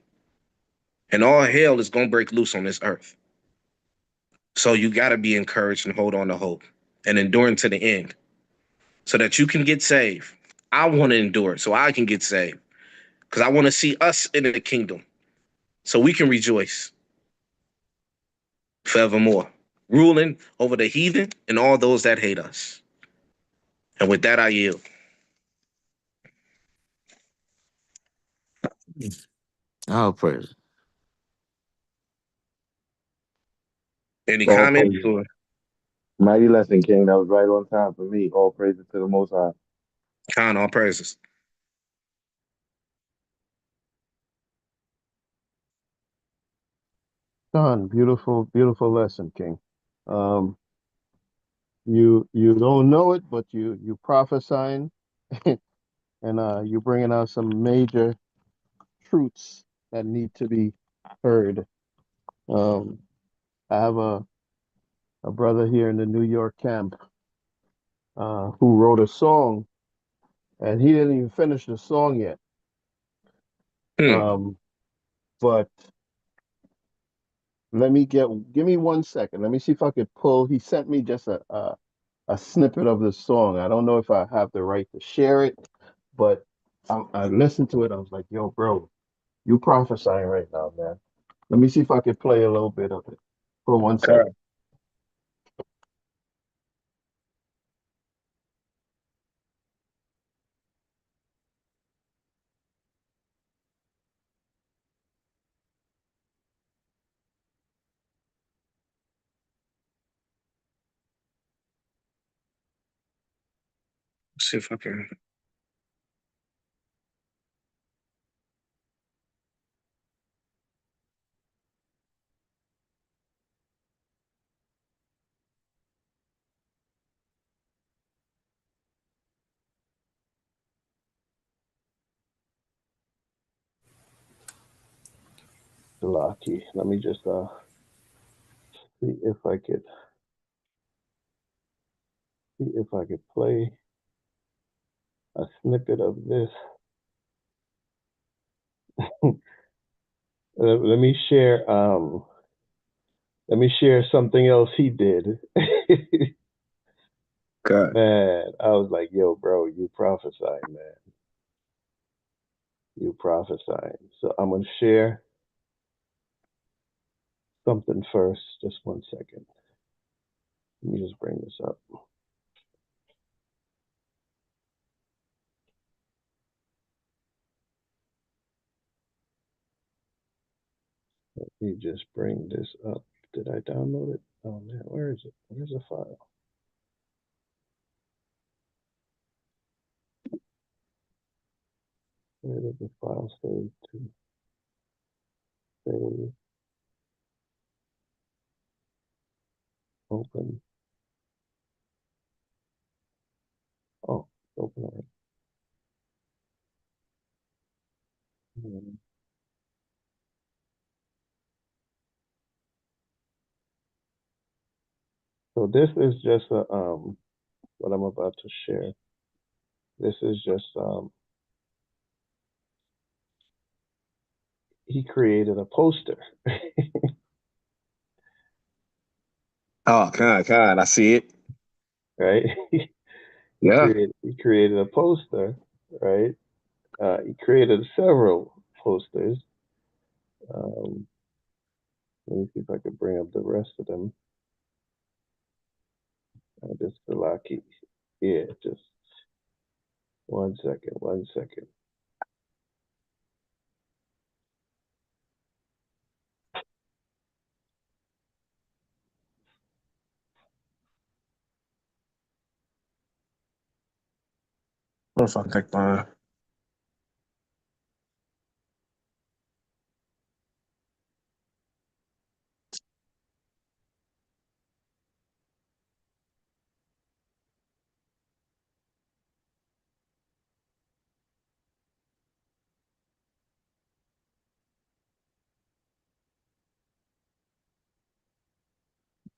[SPEAKER 2] And all hell is gonna break loose on this earth. So you gotta be encouraged and hold on to hope and enduring to the end so that you can get saved. I want to endure so I can get saved because I want to see us in the kingdom so we can rejoice forevermore, ruling over the heathen and all those that hate us. And with that, I yield.
[SPEAKER 1] All praise.
[SPEAKER 2] Any
[SPEAKER 3] All
[SPEAKER 2] comments
[SPEAKER 3] praises.
[SPEAKER 2] or
[SPEAKER 3] Mighty lesson, King. That was right on time for me. All praises to the Most High.
[SPEAKER 2] count all praises?
[SPEAKER 3] Done. Beautiful, beautiful lesson, King. Um, you don't know it, but you prophesying and you bringing out some major truths that need to be heard. Um, I have a brother here in the New York camp who wrote a song, and he didn't even finish the song yet.
[SPEAKER 2] Hmm.
[SPEAKER 3] Um, but give me 1 second. Let me see if I could pull. He sent me just a a snippet of the song. I don't know if I have the right to share it, but I listened to it. I was like, yo, bro, you prophesying right now, man. Let me see if I can play a little bit of it for 1 second.
[SPEAKER 2] God. See if I can.
[SPEAKER 3] Lucky. Let me just see if I could play a snippet of this. Let me share something else he did.
[SPEAKER 2] God.
[SPEAKER 3] Man, I was like, yo, bro, you prophesying, man. You prophesying. So I'm gonna share something first. Just 1 second. Let me just bring this up. Let me just bring this up. Did I download it? Oh man, where is it? Where's the file? Where did the file save to? Save, open. Oh, open it. So this is just what I'm about to share. This is just he created a poster,
[SPEAKER 2] Oh, God. I see it.
[SPEAKER 3] right?
[SPEAKER 2] Yeah.
[SPEAKER 3] He created a poster, right? He created several posters. Um, Let me see if I can bring up the rest of them. Just for lucky. Yeah, just 1 second, 1 second.
[SPEAKER 2] What if I take mine?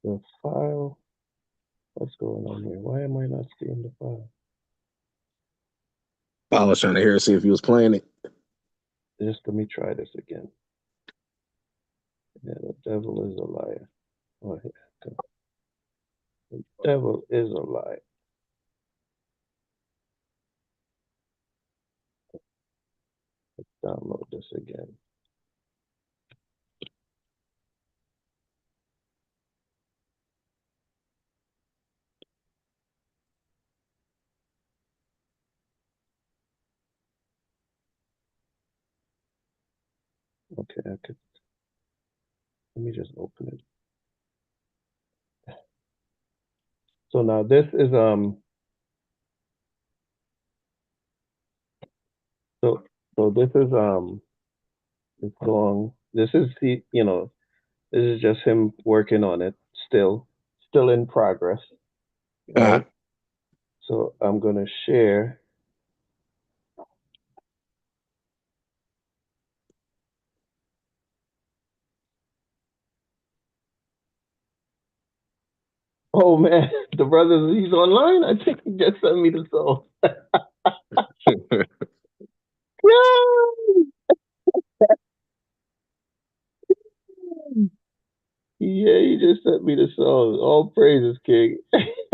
[SPEAKER 3] The file, what's going on here? Why am I not seeing the file?
[SPEAKER 2] I was trying to hear see if he was playing it.
[SPEAKER 3] Just let me try this again. Yeah, the devil is a liar. Oh, here, go. The devil is a liar. Let's download this again. Okay, I could. Let me just open it. So now this is so this is the song. This is this is just him working on it still in progress,
[SPEAKER 2] Uh,
[SPEAKER 3] right? So I'm gonna share. Oh man, the brother, he's online. I think he just sent me the song. Yeah, he just sent me the song. All praises, King.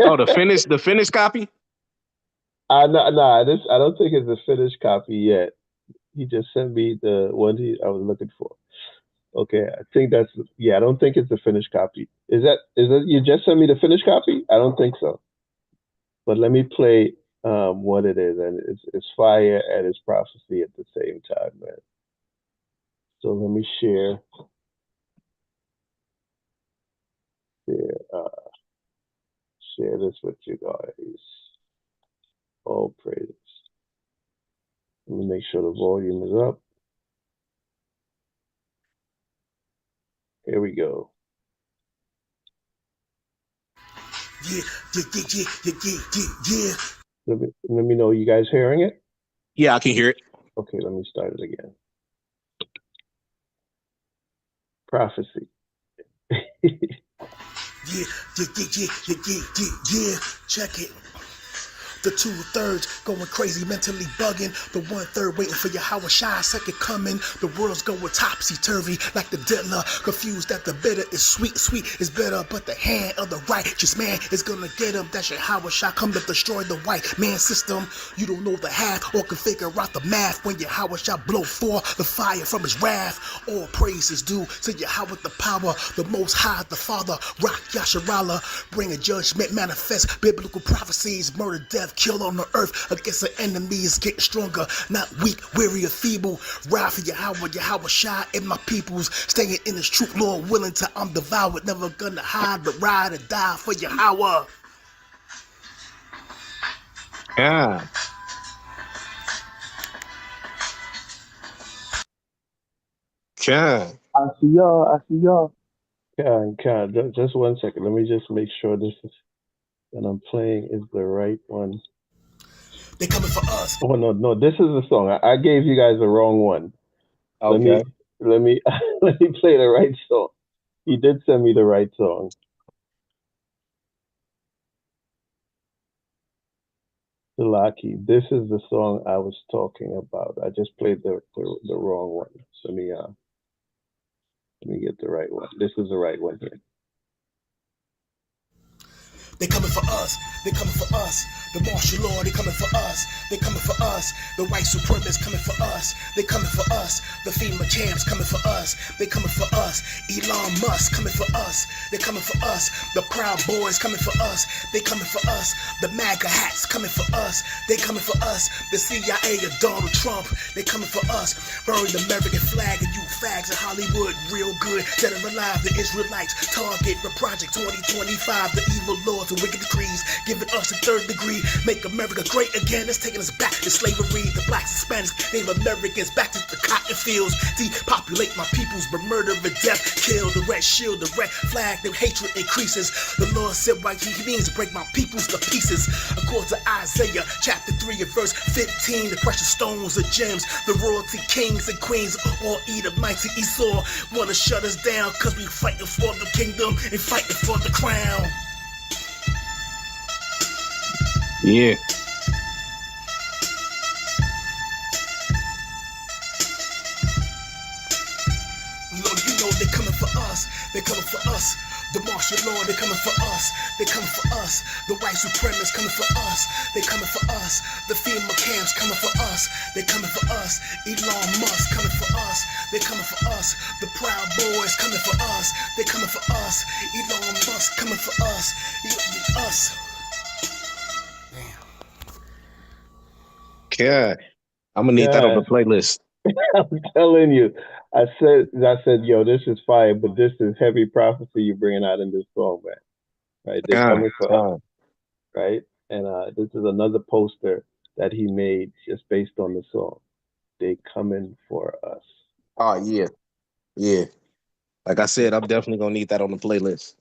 [SPEAKER 2] Oh, the finished copy.
[SPEAKER 3] Nah, this I don't think it's a finished copy yet. He just sent me the one I was looking for. Okay, I think that's yeah. I don't think it's a finished copy. Is that you just sent me the finished copy? I don't think so. But let me play what it is, and it's fire and it's prophecy at the same time, man. So let me share share this with you guys. All praises. Let me make sure the volume is up. Here we go.
[SPEAKER 6] Yeah.
[SPEAKER 3] Let me know. You guys hearing it?
[SPEAKER 2] Yeah, I can hear it.
[SPEAKER 3] Okay, let me start it again. Prophecy.
[SPEAKER 6] Yeah. Check it. The 2/3 going crazy, mentally bugging. The 1/3 waiting for your Howard Shy second coming. The world's going topsy-turvy like the diddler. Confused that the bitter is sweet, sweet is bitter. But the hand of the righteous man is gonna get him. That's your Howard Shy come to destroy the white man system. You don't know the half or can figure out the math when your Howard Shy blow for the fire from his wrath. All praise is due to your Howard the power, the most high, the father, Rock Yasharala. Bring a judgment, manifest biblical prophecies, murder, death, kill on the earth against the enemies, getting stronger, not weak, weary, or feeble. Ride for Yahweh Shai, and my peoples, staying in his truth, Lord willing to I'm devoured, never gonna hide, but ride or die for Yahweh.
[SPEAKER 2] Yeah. Yeah.
[SPEAKER 3] I see y'all. Just 1 second. Let me just make sure this is that I'm playing is the right one.
[SPEAKER 6] They coming for us.
[SPEAKER 3] Oh no, this is the song. I gave you guys the wrong one.
[SPEAKER 2] Okay.
[SPEAKER 3] Let me let me play the right song. He did send me the right song. Lucky. This is the song I was talking about. I just played the wrong one. So let me get the right one. This is the right one here.
[SPEAKER 6] They coming for us. They coming for us. The martial law, they coming for us. They coming for us. The white supremacists coming for us. They coming for us. The FEMA champs coming for us. They coming for us. Elon Musk coming for us. They coming for us. The Proud Boys coming for us. They coming for us. The MAGA hats coming for us. They coming for us. The CIA of Donald Trump. They coming for us. Burn the American flag and you fags in Hollywood real good. Dead or alive, the Israelites. Target for Project 2025. The evil laws and wicked decrees. Giving us a third degree. Make America great again. It's taking us back to slavery. The blacks and Spanish Native Americans back to the cotton fields. Depopulate my peoples, but murder and death. Kill the red shield, the red flag. The hatred increases. The Lord said why he means to break my peoples to pieces. According to Isaiah chapter 3 and verse 15, the precious stones are gems. The royalty kings and queens all eat of mighty Esau. Wanna shut us down cause we fighting for the kingdom and fighting for the crown.
[SPEAKER 2] Yeah.
[SPEAKER 6] You know they coming for us. They coming for us. The martial law, they coming for us. They coming for us. The white supremacists coming for us. They coming for us. The FEMA camps coming for us. They coming for us. Elon Musk coming for us. They coming for us. The Proud Boys coming for us. They coming for us. Elon Musk coming for us. Us.
[SPEAKER 2] Yeah. I'm gonna need that on the playlist.
[SPEAKER 3] I'm telling you. I said, yo, this is fire, but this is heavy prophecy you're bringing out in this song, man. Right? They're coming for us, right? And this is another poster that he made just based on the song. They coming for us.
[SPEAKER 2] Oh yeah. Yeah. Like I said, I'm definitely gonna need that on the playlist.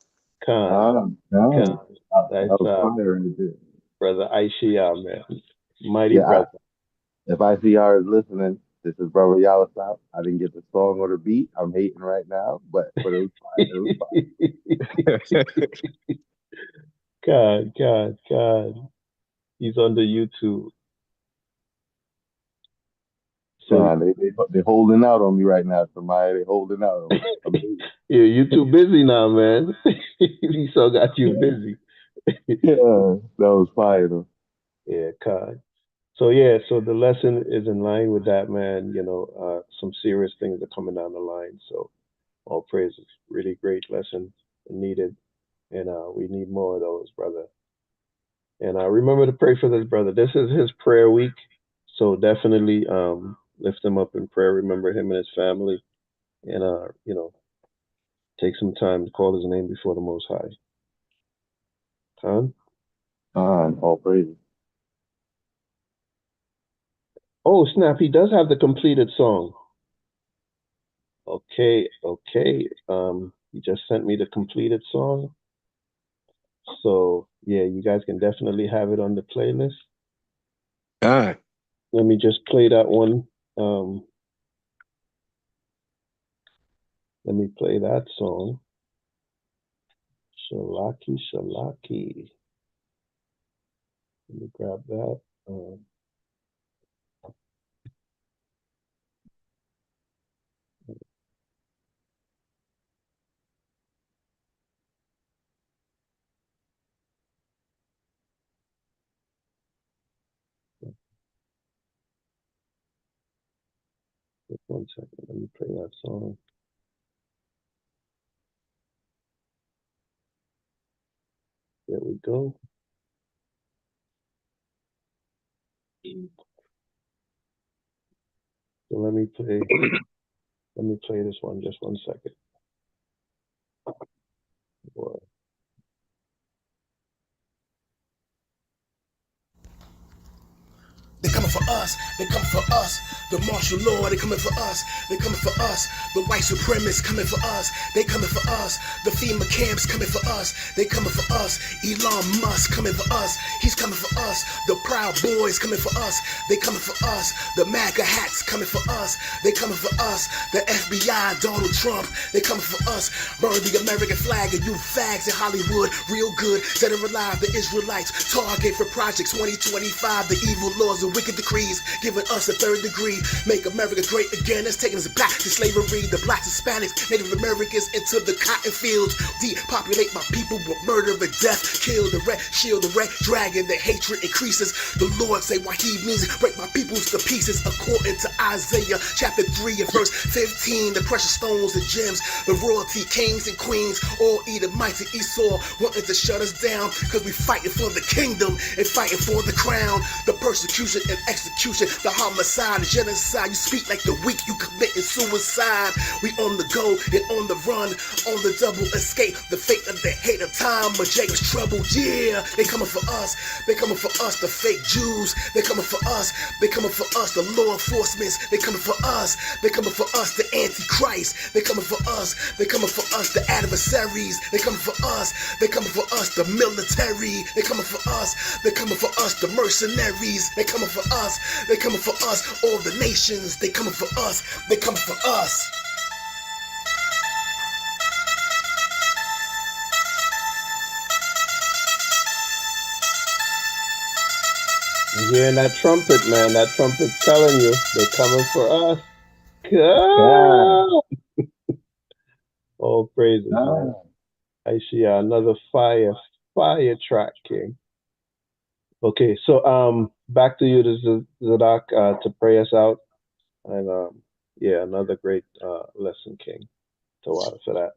[SPEAKER 3] That's Brother Aishia, man. Mighty brother.
[SPEAKER 7] If ICR is listening, this is Brother Yawasop. I didn't get the song or the beat. I'm hating right now, but it was fine.
[SPEAKER 3] God. He's on the YouTube.
[SPEAKER 7] So they're holding out on me right now, somebody. They're holding out on me.
[SPEAKER 3] Yeah, you too busy now, man. He so got you busy.
[SPEAKER 7] Yeah, that was fire though.
[SPEAKER 3] Yeah, God. So yeah, so the lesson is in line with that, man. Some serious things are coming down the line. So all praises, really great lesson needed, and we need more of those, brother. And remember to pray for this brother. This is his prayer week, so definitely lift him up in prayer. Remember him and his family, and take some time to call his name before the Most High. Khan?
[SPEAKER 7] All praises.
[SPEAKER 3] Oh snap! He does have the completed song. Okay, okay. He just sent me the completed song. So yeah, you guys can definitely have it on the playlist.
[SPEAKER 2] God.
[SPEAKER 3] Let me just play that one. Um, let me play that song. Shalaki, Shalaki. Let me grab that. Just 1 second. Let me play that song. There we go. So let me play. Let me play this one. Just 1 second. Boy.
[SPEAKER 6] They coming for us. They coming for us. The martial law, they coming for us. They coming for us. The white supremacists coming for us. They coming for us. The FEMA camps coming for us. They coming for us. Elon Musk coming for us. He's coming for us. The Proud Boys coming for us. They coming for us. The MAGA hats coming for us. They coming for us. The FBI, Donald Trump, they coming for us. Burn the American flag and you fags in Hollywood. Real good. Set it alive. The Israelites. Target for Project 2025. The evil laws and wicked decrees giving us a third degree. Make America great again. It's taking us back to slavery. The blacks, Hispanics, Native Americans into the cotton fields. Depopulate my people with murder and death. Kill the red, shield the red dragon. The hatred increases. The Lord say why he means break my peoples to pieces. According to Isaiah chapter 3 and verse 15. The precious stones and gems. The royalty, kings and queens. All Edomites and Esau wanting to shut us down. Cause we fighting for the kingdom and fighting for the crown. The persecution and execution, the homicide, the genocide. You speak like the weak, you committing suicide. We on the go and on the run, on the double escape. The fate of the hate of time, of Jacob's trouble. Yeah, they coming for us. They coming for us, the fake Jews. They coming for us. They coming for us, the law enforcement. They coming for us. They coming for us, the Antichrist. They coming for us. They coming for us, the adversaries. They coming for us. They coming for us, the military. They coming for us. They coming for us, the mercenaries. They coming for us. They coming for us. All the nations. They coming for us. They coming for us.
[SPEAKER 3] You hearing that trumpet, man? That trumpet's telling you they're coming for us.
[SPEAKER 7] God,
[SPEAKER 3] Go! All praises,
[SPEAKER 7] God.
[SPEAKER 3] man. I see another fire track, King. Okay, so back to you, Zadok, to pray us out, and yeah, another great lesson, King. So for that.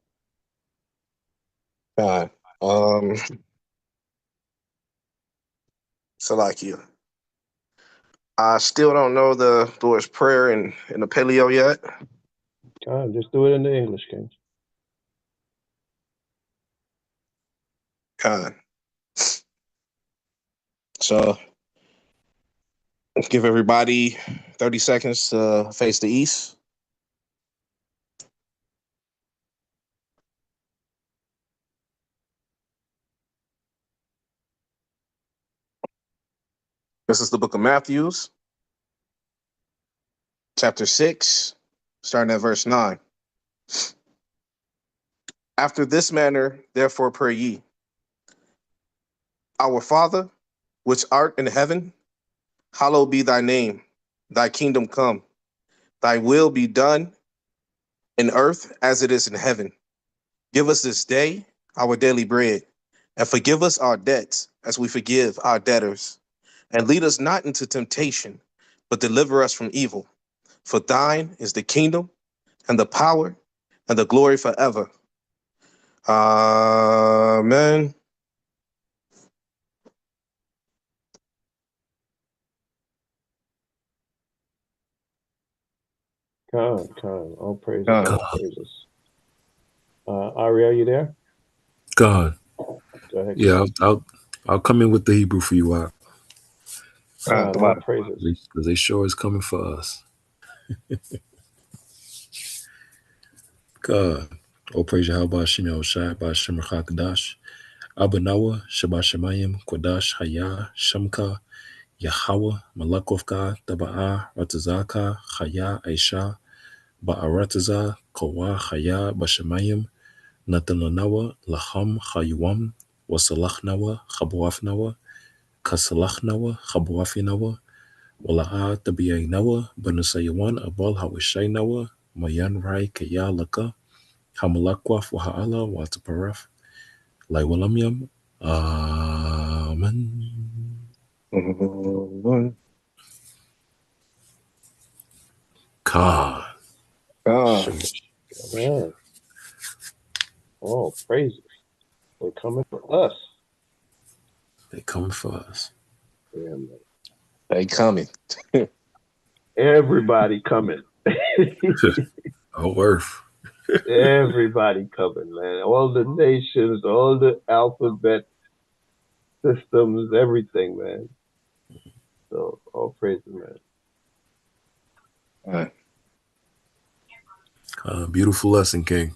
[SPEAKER 2] God. So like you. I still don't know the Lord's Prayer in the Paleo yet.
[SPEAKER 3] Just do it in the English, King.
[SPEAKER 2] God. So let's give everybody 30 seconds to face the east. This is the book of Matthew, chapter 6, starting at verse 9. After this manner, therefore, pray ye, Our Father, which art in heaven, hallowed be thy name. Thy kingdom come. Thy will be done in earth as it is in heaven. Give us this day our daily bread, And forgive us our debts as we forgive our debtors. And lead us not into temptation, but deliver us from evil. For thine is the kingdom and the power and the glory forever. Amen.
[SPEAKER 3] Khan. All praises,
[SPEAKER 2] Khan.
[SPEAKER 3] all praises. Ari, are you there?
[SPEAKER 5] God.
[SPEAKER 3] Go ahead,
[SPEAKER 5] Yeah,
[SPEAKER 3] King.
[SPEAKER 5] I'll come in with the Hebrew for you out
[SPEAKER 3] Khan, all praises.
[SPEAKER 5] because they sure is coming for us. God. Oh, praise Yahweh Shem Yahushai, Ba'ashem Rachakadash, Abanawa, Shabbat Shemayim, Kodash, Haya, Shamka, Yahweh, Malakovka, Taba'a, Ratazaka, Chaya, Aisha, Ba'arataza, Kowa, Chaya, Bashemayim, Natalanawa, Laham, Chayuam, Wasalachnawa, Chabuafnawa, Kasalachnawa, Chabuafinawa, Wala'a, Tabiainawa, Banusayawan, Abal Hawishaynawa, Mayan Rai, Kaya Laka, Hamalakwaf, Waha'ala, Wataparaf, Laiwalamyam, Amen. God.
[SPEAKER 3] Man, all praises. They're coming for us.
[SPEAKER 5] They come for us.
[SPEAKER 3] Yeah, man.
[SPEAKER 2] They coming.
[SPEAKER 3] Everybody coming.
[SPEAKER 5] Oh, earth.
[SPEAKER 3] Everybody coming, man. All the nations, all the alphabet systems, everything, man. So all praises, man.
[SPEAKER 2] All right.
[SPEAKER 5] Beautiful lesson, King.